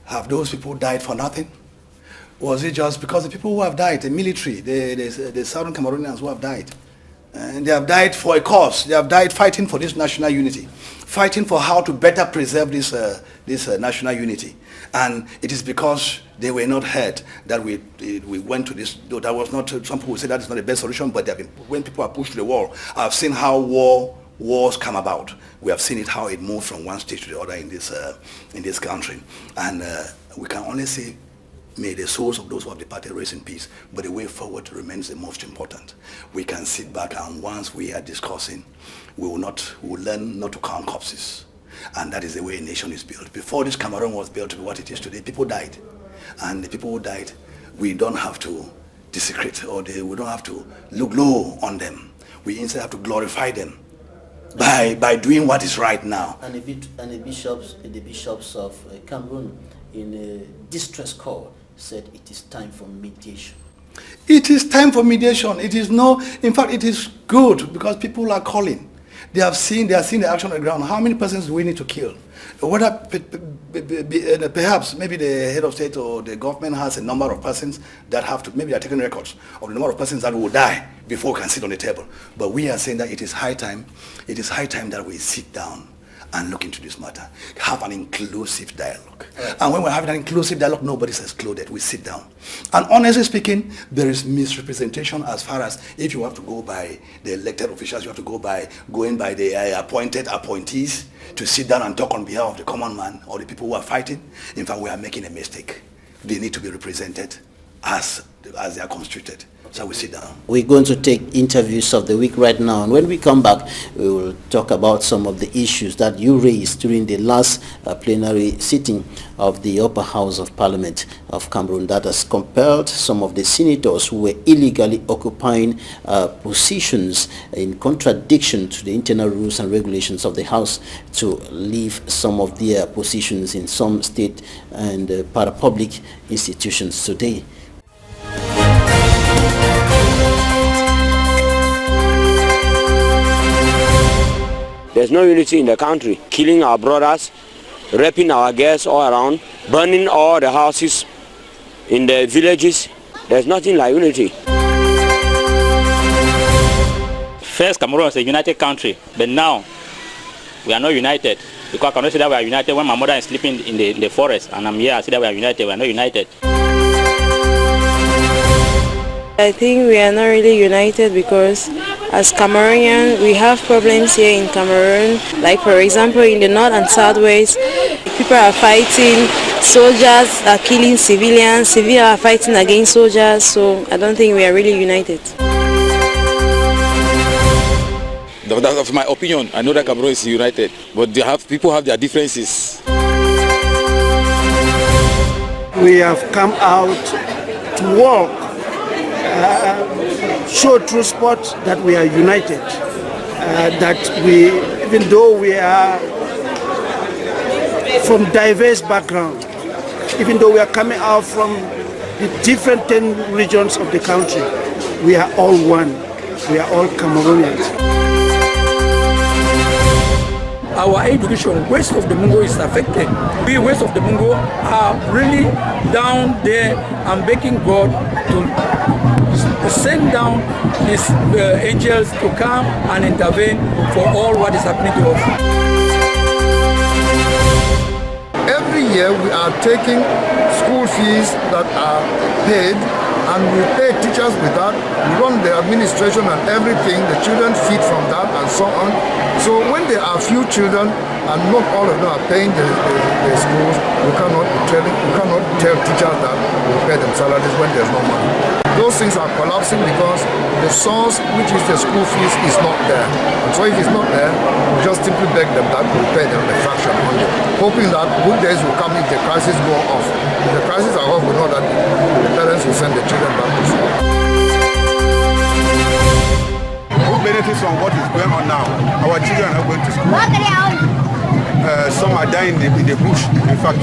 Have those people died for nothing? Was it just because the people who have died, the military, the Southern Cameroonians who have died, and they have died for a cause. They have died fighting for this national unity, fighting for how to better preserve this national unity. And it is because they were not heard that we went to this. That was not. Some people say that is not the best solution, but when people are pushed to the wall, I've seen how wars come about. We have seen it, how it moved from one state to the other in this country, and we can only say, may the souls of those who have departed rest in peace. But the way forward remains the most important. We can sit back, and once we are discussing, we will learn not to count corpses. And that is the way a nation is built. Before this Cameroon was built to be what it is today, people died. And the people who died, we don't have to desecrate, or we don't have to look low on them. We instead have to glorify them by doing what is right now. And the bishops of Cameroon, in a distress call, said it is time for mediation. It is time for mediation. In fact, it is good because people are calling. They are seeing the action on the ground. How many persons do we need to kill? Whether perhaps maybe the head of state or the government has a number of persons that have to, maybe they are taking records of the number of persons that will die before we can sit on the table. But we are saying that it is high time that we sit down and look into this matter, have an inclusive dialogue. Right. And when we're having an inclusive dialogue, nobody's excluded. We sit down. And honestly speaking, there is misrepresentation as far as if you have to go by the elected officials, you have to go by the appointees to sit down and talk on behalf of the common man or the people who are fighting. In fact, we are making a mistake. They need to be represented as they are constituted. So we sit down. We're going to take interviews of the week right now, and when we come back, we will talk about some of the issues that you raised during the last plenary sitting of the Upper House of Parliament of Cameroon that has compelled some of the senators who were illegally occupying positions in contradiction to the internal rules and regulations of the House to leave some of their positions in some state and para-public institutions today. There's no unity in the country. Killing our brothers, raping our girls all around, burning all the houses in the villages. There's nothing like unity. First, Cameroon was a united country, but now we are not united. Because I cannot say that we are united when my mother is sleeping in the forest, and I'm here, I say that we are united. We are not united. I think we are not really united because as Cameroonians, we have problems here in Cameroon. Like for example, in the north and southwest, people are fighting, soldiers are killing civilians, civilians are fighting against soldiers, so I don't think we are really united. That's my opinion. I know that Cameroon is united, but people have their differences. We have come out to work. Show true sport that we are united, that even though we are from diverse backgrounds, even though we are coming out from the different 10 regions of the country, we are all one. We are all Cameroonians. Our education west of the Mungo is affected. We west of the Mungo are really down there and begging God to send down his angels to come and intervene for all what is happening to us. Every year we are taking school fees that are paid, and we pay teachers with that, we run the administration and everything, the children feed from that and so on. So when there are few children and not all of them are paying the schools, we cannot tell teachers that we pay them salaries when there's no money. Those things are collapsing because the source, which is the school fees, is not there. And so if it's not there, we just simply beg them that we pay them a fraction only, hoping that good days will come if the crisis go off. If the crisis are off, we know that the parents will send the children back to school. Who benefits from what is going on now? Our children are going to school. Some are dying in the bush. In fact,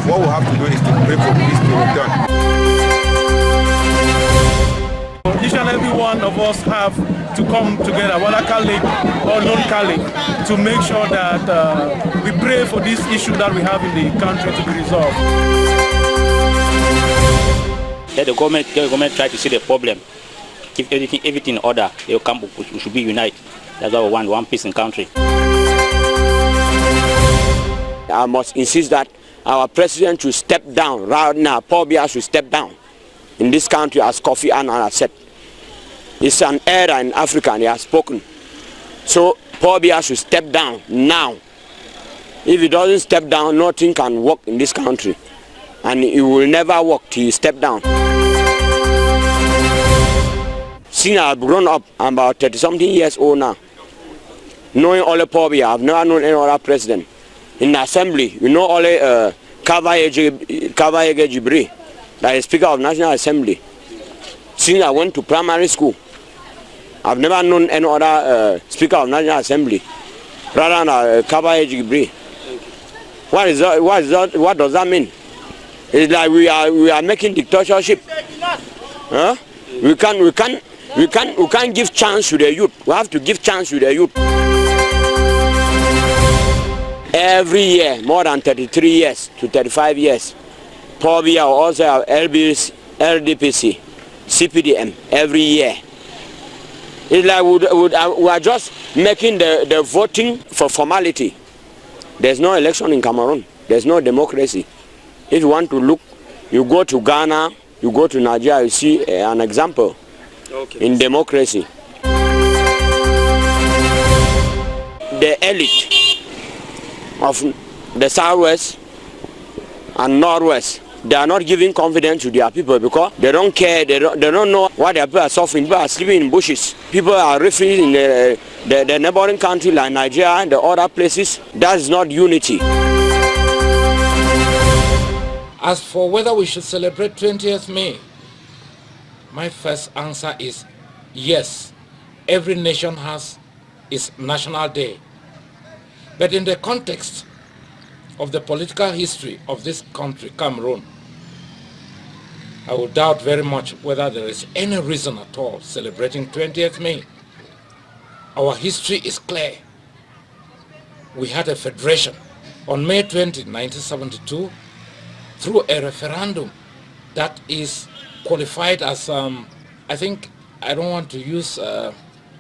what we have to do is to pray for peace to return. Each and every one of us have to come together, whether Catholic or non-Catholic, to make sure that we pray for this issue that we have in the country to be resolved. Let the government try to see the problem. Keep everything in order. They will come. We should be united. That's why we want one peace in country. I must insist that our president should step down right now. Paul Biya should step down in this country, as Kofi Annan has said. It's an error in Africa, and he has spoken. So Paul Biya should step down now. If he doesn't step down, nothing can work in this country, and it will never work till he step down. Since I've grown up, I'm about 30-something years old now. Knowing only Paul Biya, I've never known any other president. In the assembly, you know only Kavayege Jibri, that is Speaker of National Assembly. Since I went to primary school, I've never known any other Speaker of National Assembly rather than Kavayege Jibri. What is that? What does that mean? It's like we are making dictatorship. Huh? We can't give chance to the youth. We have to give chance to the youth. Every year, more than 33 years to 35 years, Paul Biya also have LDPC, CPDM every year. It's like we are just making the voting for formality. There's no election in Cameroon. There's no democracy. If you want to look, you go to Ghana, you go to Nigeria, you see an example in democracy. The elite of the Southwest and Northwest, they are not giving confidence to their people because they don't care, they don't know what their people are suffering. People are sleeping in bushes. People are refugees in the neighboring country like Nigeria and the other places. That's not unity. As for whether we should celebrate 20th May, my first answer is yes. Every nation has its national day. But in the context of the political history of this country, Cameroon, I would doubt very much whether there is any reason at all celebrating 20th May. Our history is clear. We had a federation on May 20, 1972, through a referendum that is qualified as, I think, I don't want to use a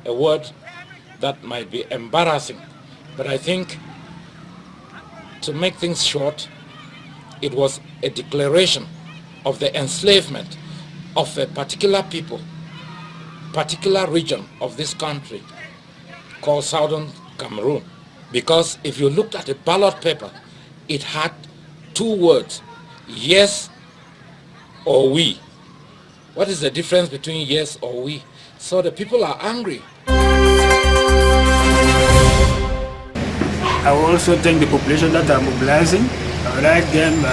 word that might be embarrassing, but I think, to make things short, it was a declaration of the enslavement of a particular people, particular region of this country called Southern Cameroon. Because if you looked at the ballot paper, it had two words, yes or we. What is the difference between yes or we? So the people are angry. I will also thank the population that are mobilizing. I would like them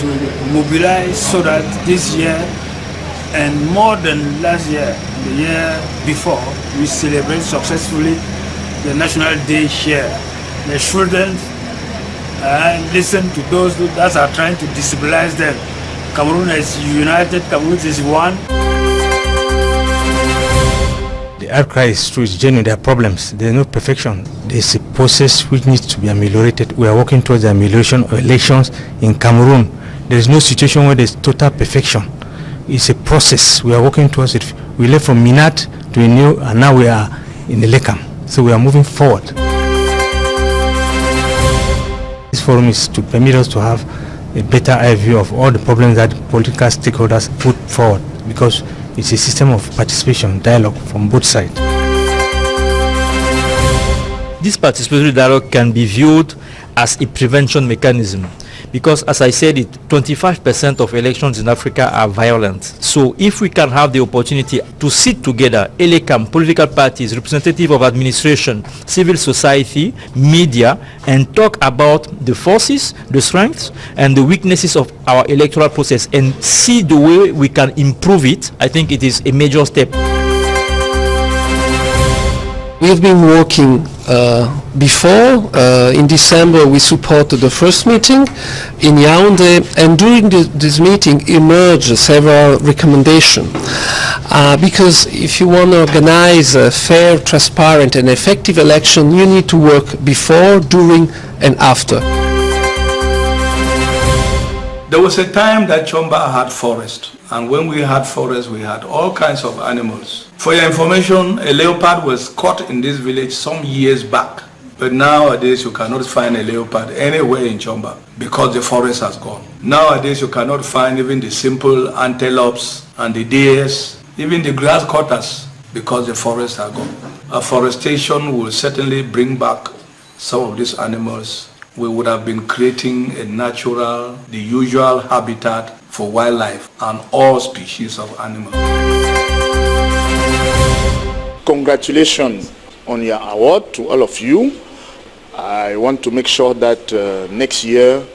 to mobilize so that this year and more than last year, the year before, we celebrate successfully the National Day here. They shouldn't listen to those that are trying to destabilize them. Cameroon is united, Cameroon is one. The outcry is true, it's genuine, there are problems, there is no perfection. There is a process which needs to be ameliorated. We are working towards the amelioration of elections in Cameroon. There is no situation where there is total perfection. It's a process, we are working towards it. We left from Minat to Inu, and now we are in the Lekam. So we are moving forward. This forum is to permit us to have a better eye view of all the problems that political stakeholders put forward, because it's a system of participation, dialogue from both sides. This participatory dialogue can be viewed as a prevention mechanism, because as I said, 25% of elections in Africa are violent. So if we can have the opportunity to sit together, ELECAM, political parties, representative of administration, civil society, media, and talk about the forces, the strengths, and the weaknesses of our electoral process and see the way we can improve it, I think it is a major step. We have been working before, in December, we supported the first meeting in Yaoundé, and during this meeting emerged several recommendations. Because if you want to organize a fair, transparent, and effective election, you need to work before, during, and after. There was a time that Chomba had forest, and when we had forest, we had all kinds of animals. For your information, a leopard was caught in this village some years back, but nowadays you cannot find a leopard anywhere in Chomba because the forest has gone. Nowadays you cannot find even the simple antelopes and the deers, even the grass cutters, because the forests are gone. Afforestation will certainly bring back some of these animals. We would have been creating a natural, the usual habitat for wildlife and all species of animals. Congratulations on your award to all of you. I want to make sure that next year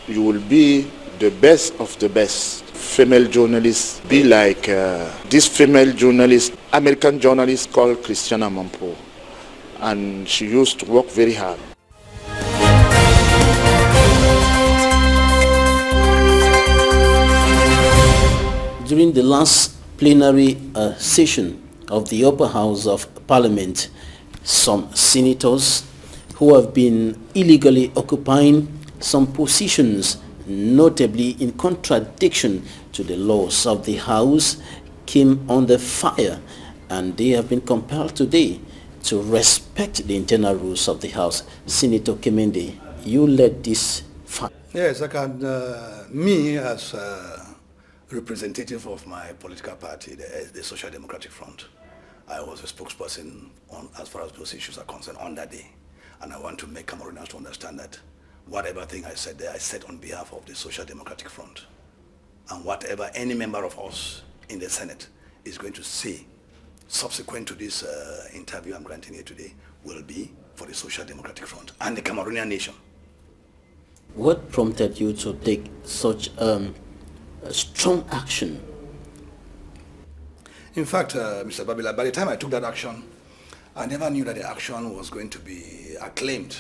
you will be the best of the best. Female journalists, be like this female journalist, American journalist called Christiana Mampo. And she used to work very hard. During the last plenary session of the upper house of parliament, some senators who have been illegally occupying some positions, notably in contradiction to the laws of the house, came under fire, and they have been compelled today to respect the internal rules of the house. Senator KEMENDE, you led this fight. Yes, I can, me as representative of my political party, the Social Democratic Front, I was a spokesperson on as far as those issues are concerned on that day. And I want to make Cameroonians to understand that whatever thing I said there, I said on behalf of the Social Democratic Front. And whatever any member of us in the Senate is going to say subsequent to this interview I'm granting here today will be for the Social Democratic Front and the Cameroonian nation. What prompted you to take such strong action? In fact, Mr. Babila, by the time I took that action, I never knew that the action was going to be acclaimed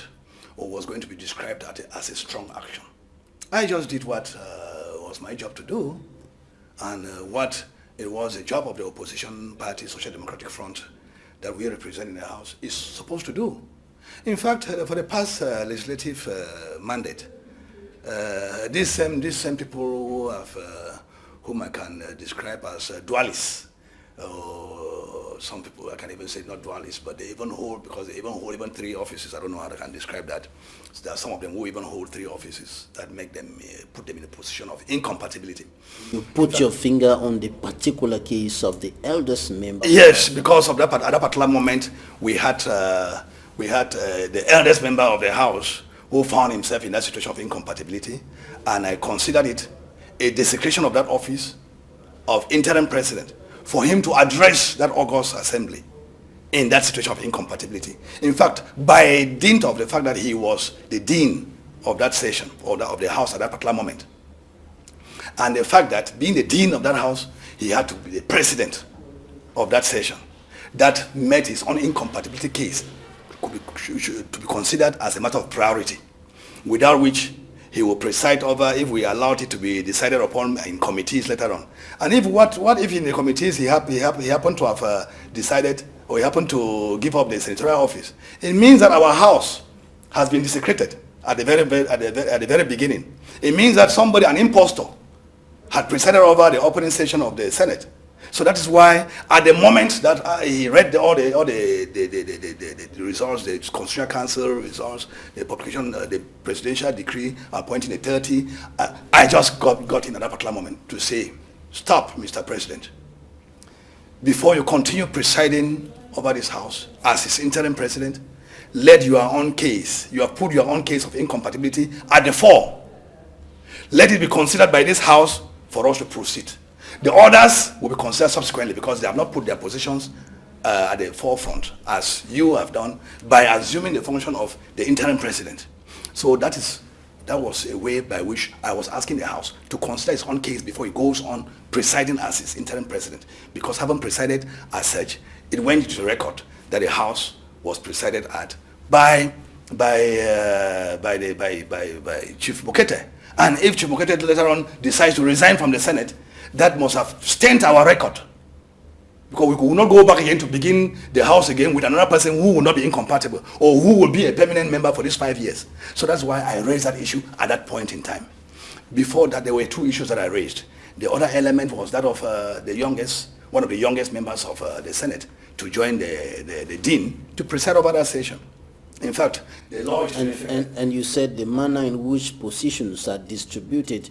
or was going to be described as a strong action. I just did what was my job to do, and what it was a job of the opposition party, Social Democratic Front, that we represent in the House, is supposed to do. In fact, for the past legislative mandate, these same people who have, whom I can describe as dualists, some people I can even say not dualists, but they even hold, because they even hold even 3 offices. I don't know how I can describe that. So there are some of them who even hold 3 offices that make them, put them in a position of incompatibility. You put your finger on the particular case of the eldest member. Yes, because of that, at that particular moment, we had the eldest member of the House who found himself in that situation of incompatibility, and I considered it a desecration of that office of interim president for him to address that August assembly in that situation of incompatibility. In fact, by dint of the fact that he was the dean of that session, or of the House at that particular moment, and the fact that being the dean of that House, he had to be the president of that session, that made his own incompatibility case to be considered as a matter of priority, without which he will preside over if we allowed it to be decided upon in committees later on. And if what if in the committees he happened to have decided, or he happened to give up the senatorial office, it means that our House has been desecrated at the very beginning. It means that somebody, an impostor, had presided over the opening session of the Senate. So that is why, at the moment that he read all the results, the Constitutional Council results, the publication, the presidential decree appointing a 30, I just got in at that particular moment to say, stop, Mr. President. Before you continue presiding over this House as his interim president, let your own case, you have put your own case of incompatibility at the fore. Let it be considered by this House for us to proceed. The others will be considered subsequently, because they have not put their positions at the forefront, as you have done, by assuming the function of the interim president. So that was a way by which I was asking the House to consider its own case before it goes on presiding as its interim president. Because having presided as such, it went into the record that the House was presided at by Chief Bokete. And if Chief Bokete later on decides to resign from the Senate, that must have stained our record. Because we could not go back again to begin the House again with another person who will not be incompatible or who will be a permanent member for these 5 years. So that's why I raised that issue at that point in time. Before that, there were two issues that I raised. The other element was that of one of the youngest members of the Senate to join the Dean to preside over that session. In fact, the law is and you said the manner in which positions are distributed,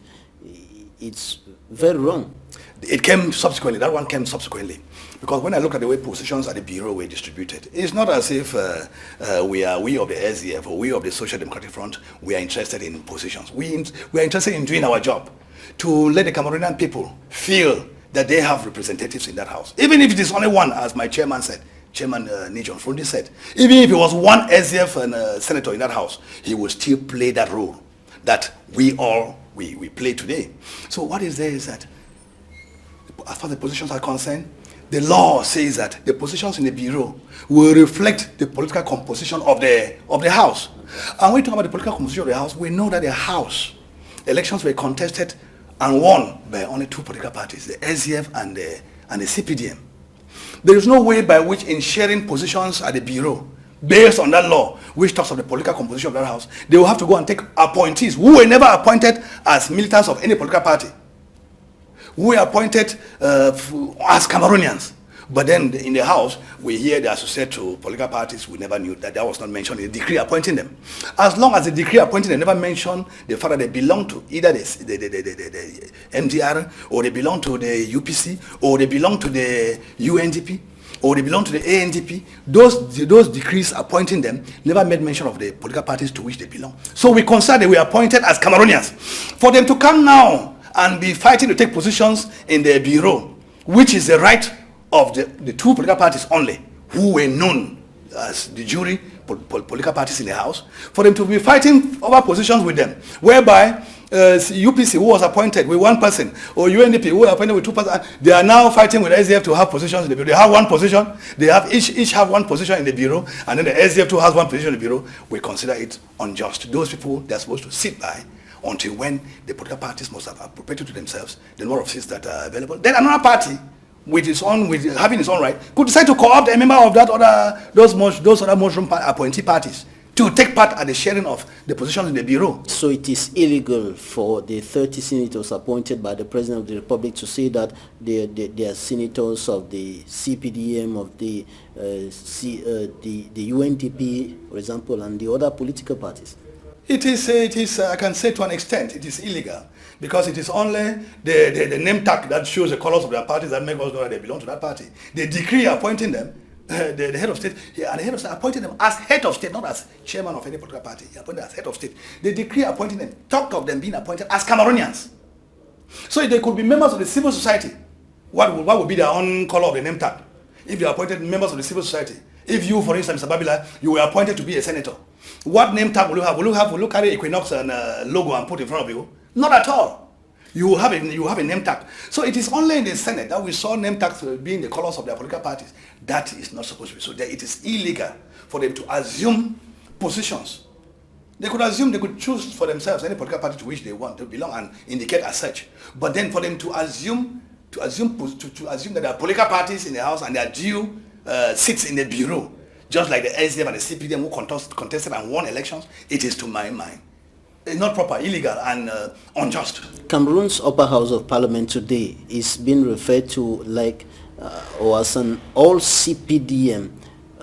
it's very wrong. It came subsequently. That one came subsequently. Because when I look at the way positions at the Bureau were distributed, it's not as if we of the SDF or we of the Social Democratic Front, we are interested in positions. We are interested in doing our job to let the Cameroonian people feel that they have representatives in that house. Even if it is only one, as my chairman said, Chairman Nijon Frundi said, even if it was one SDF and senator in that house, he will still play that role that we play today. So what is there is that, as far as the positions are concerned, the law says that the positions in the Bureau will reflect the political composition of the House. And when we talk about the political composition of the House, we know that the House elections were contested and won by only two political parties, the SDF and the CPDM. There is no way by which in sharing positions at the Bureau, based on that law, which talks of the political composition of that House, they will have to go and take appointees who were never appointed as militants of any political party, who were appointed as Cameroonians. But then in the House, we hear they associate to political parties. We never knew that was not mentioned in the decree appointing them. As long as the decree appointing them never mentioned the fact that they belong to either the MDR, or they belong to the UPC, or they belong to the UNDP, or they belong to the ANDP, those decrees appointing them never made mention of the political parties to which they belong. So we consider they were appointed as Cameroonians. For them to come now and be fighting to take positions in the Bureau, which is the right of the two political parties only, who were known as the jury, political parties in the House, for them to be fighting over positions with them, whereby UPC, who was appointed with one person, or UNDP, who was appointed with two persons, they are now fighting with SDF to have positions in the Bureau. They have one position, they have each have one position in the Bureau, and then the SDF too has one position in the Bureau. We consider it unjust. Those people, they're supposed to sit by until when the political parties must have appropriated to themselves the number of seats that are available. Then another party, with having its own right, could decide to co-opt a member of those other mushroom appointee parties to take part at the sharing of the positions in the Bureau. So it is illegal for the 30 senators appointed by the President of the Republic to say that they are senators of the CPDM, of the UNDP, for example, and the other political parties. It is, I can say to an extent, it is illegal, because it is only the name tag that shows the colors of their parties that make us know that they belong to that party. The decree appointing them, the head of state, and the head of state appointed them as head of state, not as chairman of any political party. He appointed as head of state. The decree appointing them talked of them being appointed as Cameroonians. So they could be members of the civil society. What would be their own color of the name tag? If they are appointed members of the civil society. If you, for instance, Mr. Babila, you were appointed to be a senator, what name tag will you have? Will you carry Equinoxe and logo and put in front of you? Not at all. You have a name tag. So it is only in the Senate that we saw name tags being the colors of their political parties. That is not supposed to be so. It is illegal for them to assume positions. They could choose for themselves any political party to which they want to belong and indicate as such. But then for them to assume that there are political parties in the House and there are due seats in the Bureau, just like the SDF and the CPDM who contested and won elections, it is, to my mind, not proper, illegal, and unjust. Cameroon's upper house of parliament today is being referred to like or as an all CPDM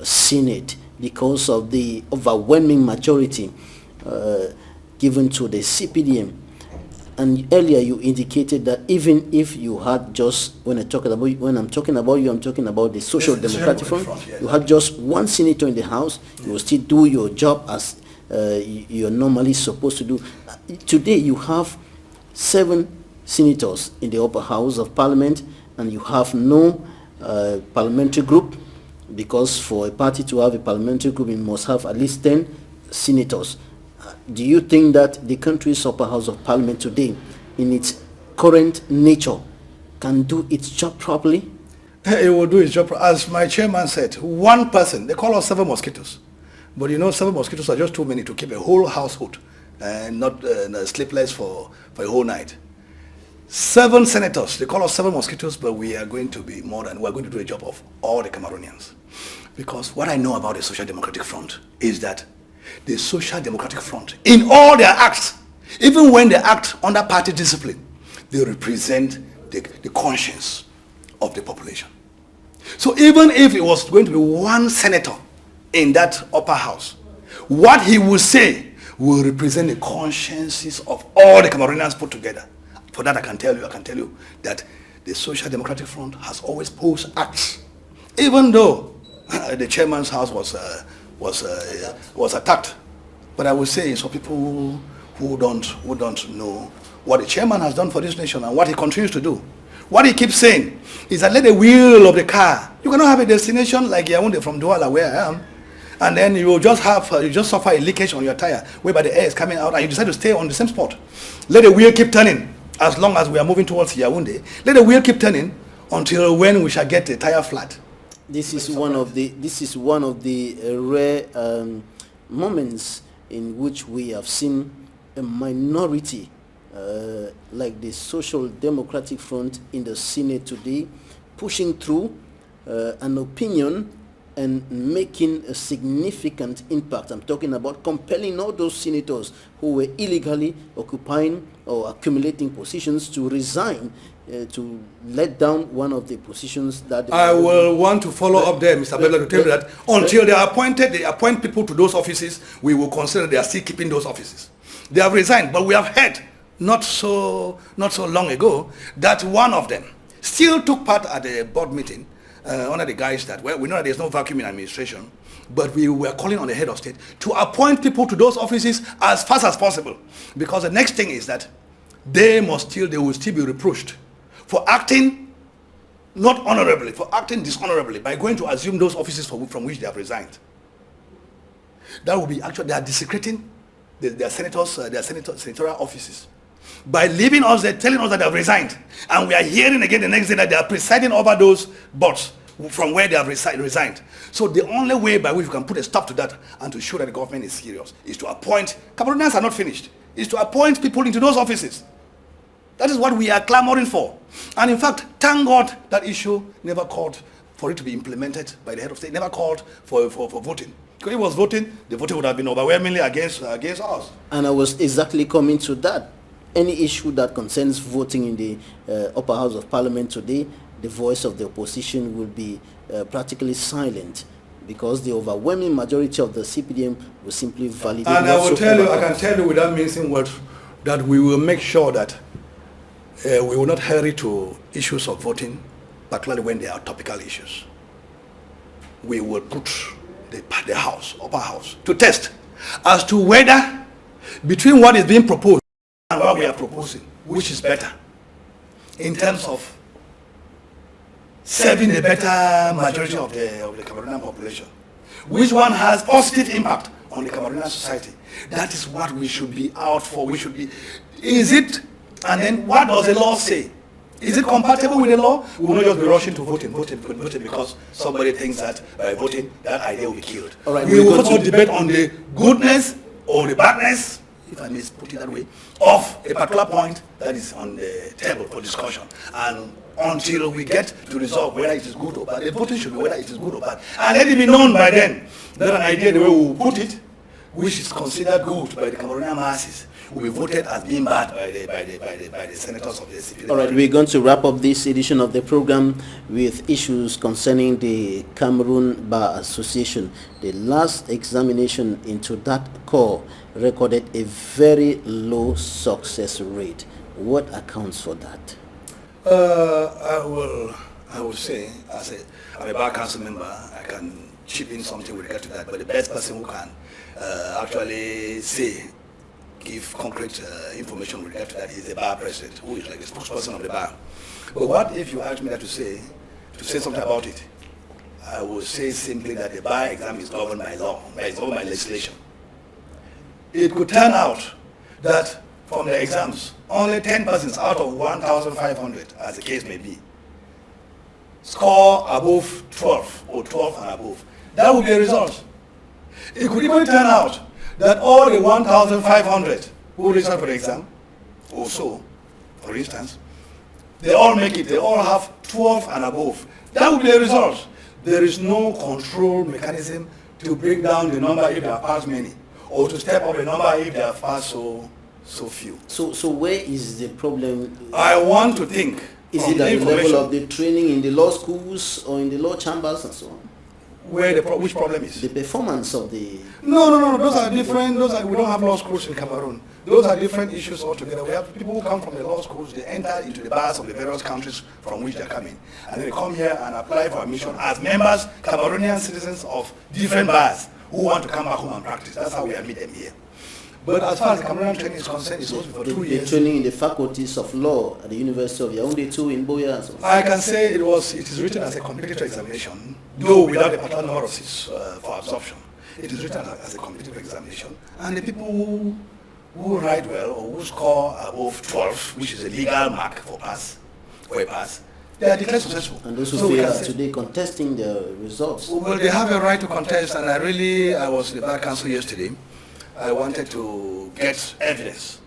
Senate because of the overwhelming majority given to the CPDM. And earlier you indicated that even if you had just, when I'm talking about you, I'm talking about the Social Democratic Front, yes. You had just one senator in the House, you will still do your job as you're normally supposed to do. Today you have 7 senators in the upper house of parliament, and you have no parliamentary group, because for a party to have a parliamentary group it must have at least 10 senators. Do you think that the country's upper house of parliament today, in its current nature, can do its job properly? It will do its job. As my chairman said, one person, they call us 7 mosquitoes. But you know, 7 mosquitoes are just too many to keep a whole household and not sleepless for a whole night. 7 senators, they call us 7 mosquitoes, but we are going to be more than, we are going to do a job of all the Cameroonians. Because what I know about the Social Democratic Front is that the Social Democratic Front, in all their acts, even when they act under party discipline, they represent the conscience of the population. So even if it was going to be one senator in that upper house, what he will say will represent the consciences of all the Cameroonians put together. For that I can tell you that the Social Democratic Front has always posed acts, even though the chairman's house was attacked. But I will say, so people who don't know what the chairman has done for this nation and what he continues to do. What he keeps saying is that let the wheel of the car, you cannot have a destination like Yaoundé from Douala where I am, and then you will just have, you just suffer a leakage on your tire whereby the air is coming out and you decide to stay on the same spot. Let the wheel keep turning as long as we are moving towards Yaoundé. Let the wheel keep turning until when we shall get the tire flat. This is one of the rare moments in which we have seen a minority like the Social Democratic Front in the Senate today pushing through an opinion and making a significant impact. I'm talking about compelling all those senators who were illegally occupying or accumulating positions to resign, to let down one of the positions that... I will want to follow up there, Mr. Bella, to tell you that until they appoint people to those offices, we will consider they are still keeping those offices. They have resigned, but we have heard not so long ago that one of them still took part at the board meeting under the guise that, well, we know that there's no vacuum in administration, but we were calling on the head of state to appoint people to those offices as fast as possible, because the next thing is that they will still be reproached for acting not honorably, for acting dishonorably by going to assume those offices from which they have resigned. That will be actually, they are desecrating their senatorial offices by leaving us there, telling us that they have resigned, and we are hearing again the next day that they are presiding over those boards from where they have resigned. So the only way by which we can put a stop to that and to show that the government is serious is to appoint, Cameroonians are not finished, is to appoint people into those offices. That is what we are clamoring for. And in fact, thank God that issue never called for it to be implemented by the head of state, never called for voting. Because if it was voting, the voting would have been overwhelmingly against us. And I was exactly coming to that. Any issue that concerns voting in the upper house of parliament today, the voice of the opposition will be practically silent, because the overwhelming majority of the CPDM will simply validate. And I can tell you without mincing words, that we will make sure that we will not hurry to issues of voting, particularly when they are topical issues. We will put the house, upper house, to test as to whether between what is being proposed and what we are proposing, which is better in terms of serving the better majority of the Cameroonian population, which one has positive impact on the Cameroonian society. That is what we should be out for. We should be, is it, and then what does the law say? Is it compatible with the law? We will not just be rushing to voting because somebody thinks that by voting, that idea will be killed. All right, we will also debate on the goodness or the badness, if I may put it that way, of a particular point that is on the table for discussion. And until we get to resolve whether it is good or bad, the voting should be whether it is good or bad. And let it be known by then that an idea, the way we will put it, which is considered good by the Cameroonian masses, will be voted as being bad by the senators of the CPDM. All right, we're going to wrap up this edition of the program with issues concerning the Cameroon Bar Association. The last examination into that core recorded a very low success rate. What accounts for that? I will say, I'm a bar council member, I can chip in something with regard to that, but the best person who can actually give concrete information with regard to that is the bar president, who is like the spokesperson of the bar. But what if you ask me that to say something about it? I will say simply that the bar exam is governed by law, it's governed by legislation. It could turn out that from the exams, only 10 persons out of 1,500, as the case may be, score above 12 or 12 and above, that would be a result. It could even turn out that all the 1,500 who register for the exam, or so, for instance, they all make it, they all have 12 and above. That would be a result. There is no control mechanism to bring down the number if they have passed many, or to step up the number if they have passed so few. So where is the problem? I want to think. Is it at the level of the training in the law schools or in the law chambers and so on? Which problem is? The performance of the... No, those are different. We don't have law schools in Cameroon. Those are different issues altogether. We have people who come from the law schools, they enter into the bars of the various countries from which they're coming. And then they come here and apply for admission as members, Cameroonian citizens of different bars who want to come back home and practice. That's how we admit them here. But as far as the Cameroonian training is concerned, it's supposed to be for 2 years. The training in the faculties of law at the University of Yaoundé too in Boya and so on. I can say it is written as a competitive examination, though without a particular number of seats for absorption. It is written as a competitive examination. And the people who write well or who score above 12, which is a legal mark for a pass, they are declared successful. And those who fail are today contesting the results. Well, they have a right to contest, and I was in the Bar Council yesterday. I wanted to get evidence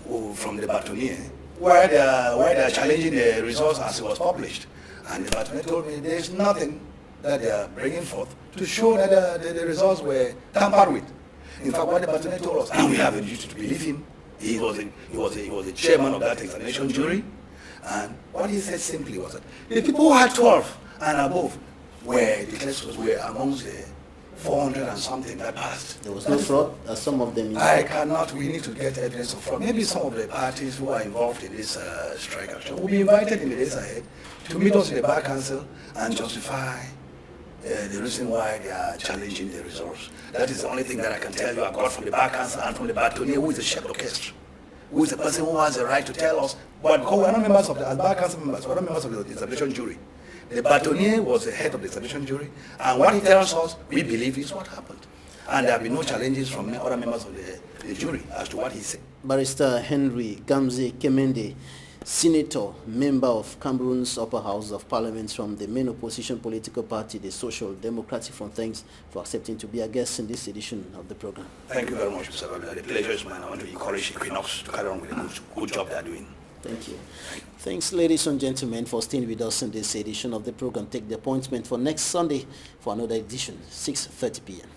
from the bâtonnier why they are challenging the results as it was published. And the bâtonnier told me there is nothing that they are bringing forth to show that the results were tampered with. In fact, what the bâtonnier told us, and we have a duty to believe him, he was the chairman of that examination jury, and what he said simply was that the people who had 12 and above were amongst the 400 and something that passed. There was no fraud, as some of them... we need to get evidence of fraud. Maybe some of the parties who are involved in this strike action will be invited in the days ahead to meet us in the Bar Council and justify the reason why they are challenging the results. That is the only thing that I can tell you I got from the Bar Council and from the bâtonnier, who is the chef d'orchestre, who is the person who has the right to tell us. But because we are not members of as Bar Council members, we are not members of the examination jury. The bâtonnier was the head of the examination jury, and what he tells us, we believe is what happened. And there have been no challenges from other members of the jury as to what he said. Barrister Henry GAMSEY KEMENDE, Senator, member of Cameroon's Upper House of Parliament from the main opposition political party, the Social Democratic Front. Thanks for accepting to be a guest in this edition of the program. Thank you very much, Mr. Babila. The pleasure is mine. I want to encourage Equinoxe to carry on with the good job they are doing. Thank you. Thanks, ladies and gentlemen, for staying with us in this edition of the program. Take the appointment for next Sunday for another edition, 6:30 p.m.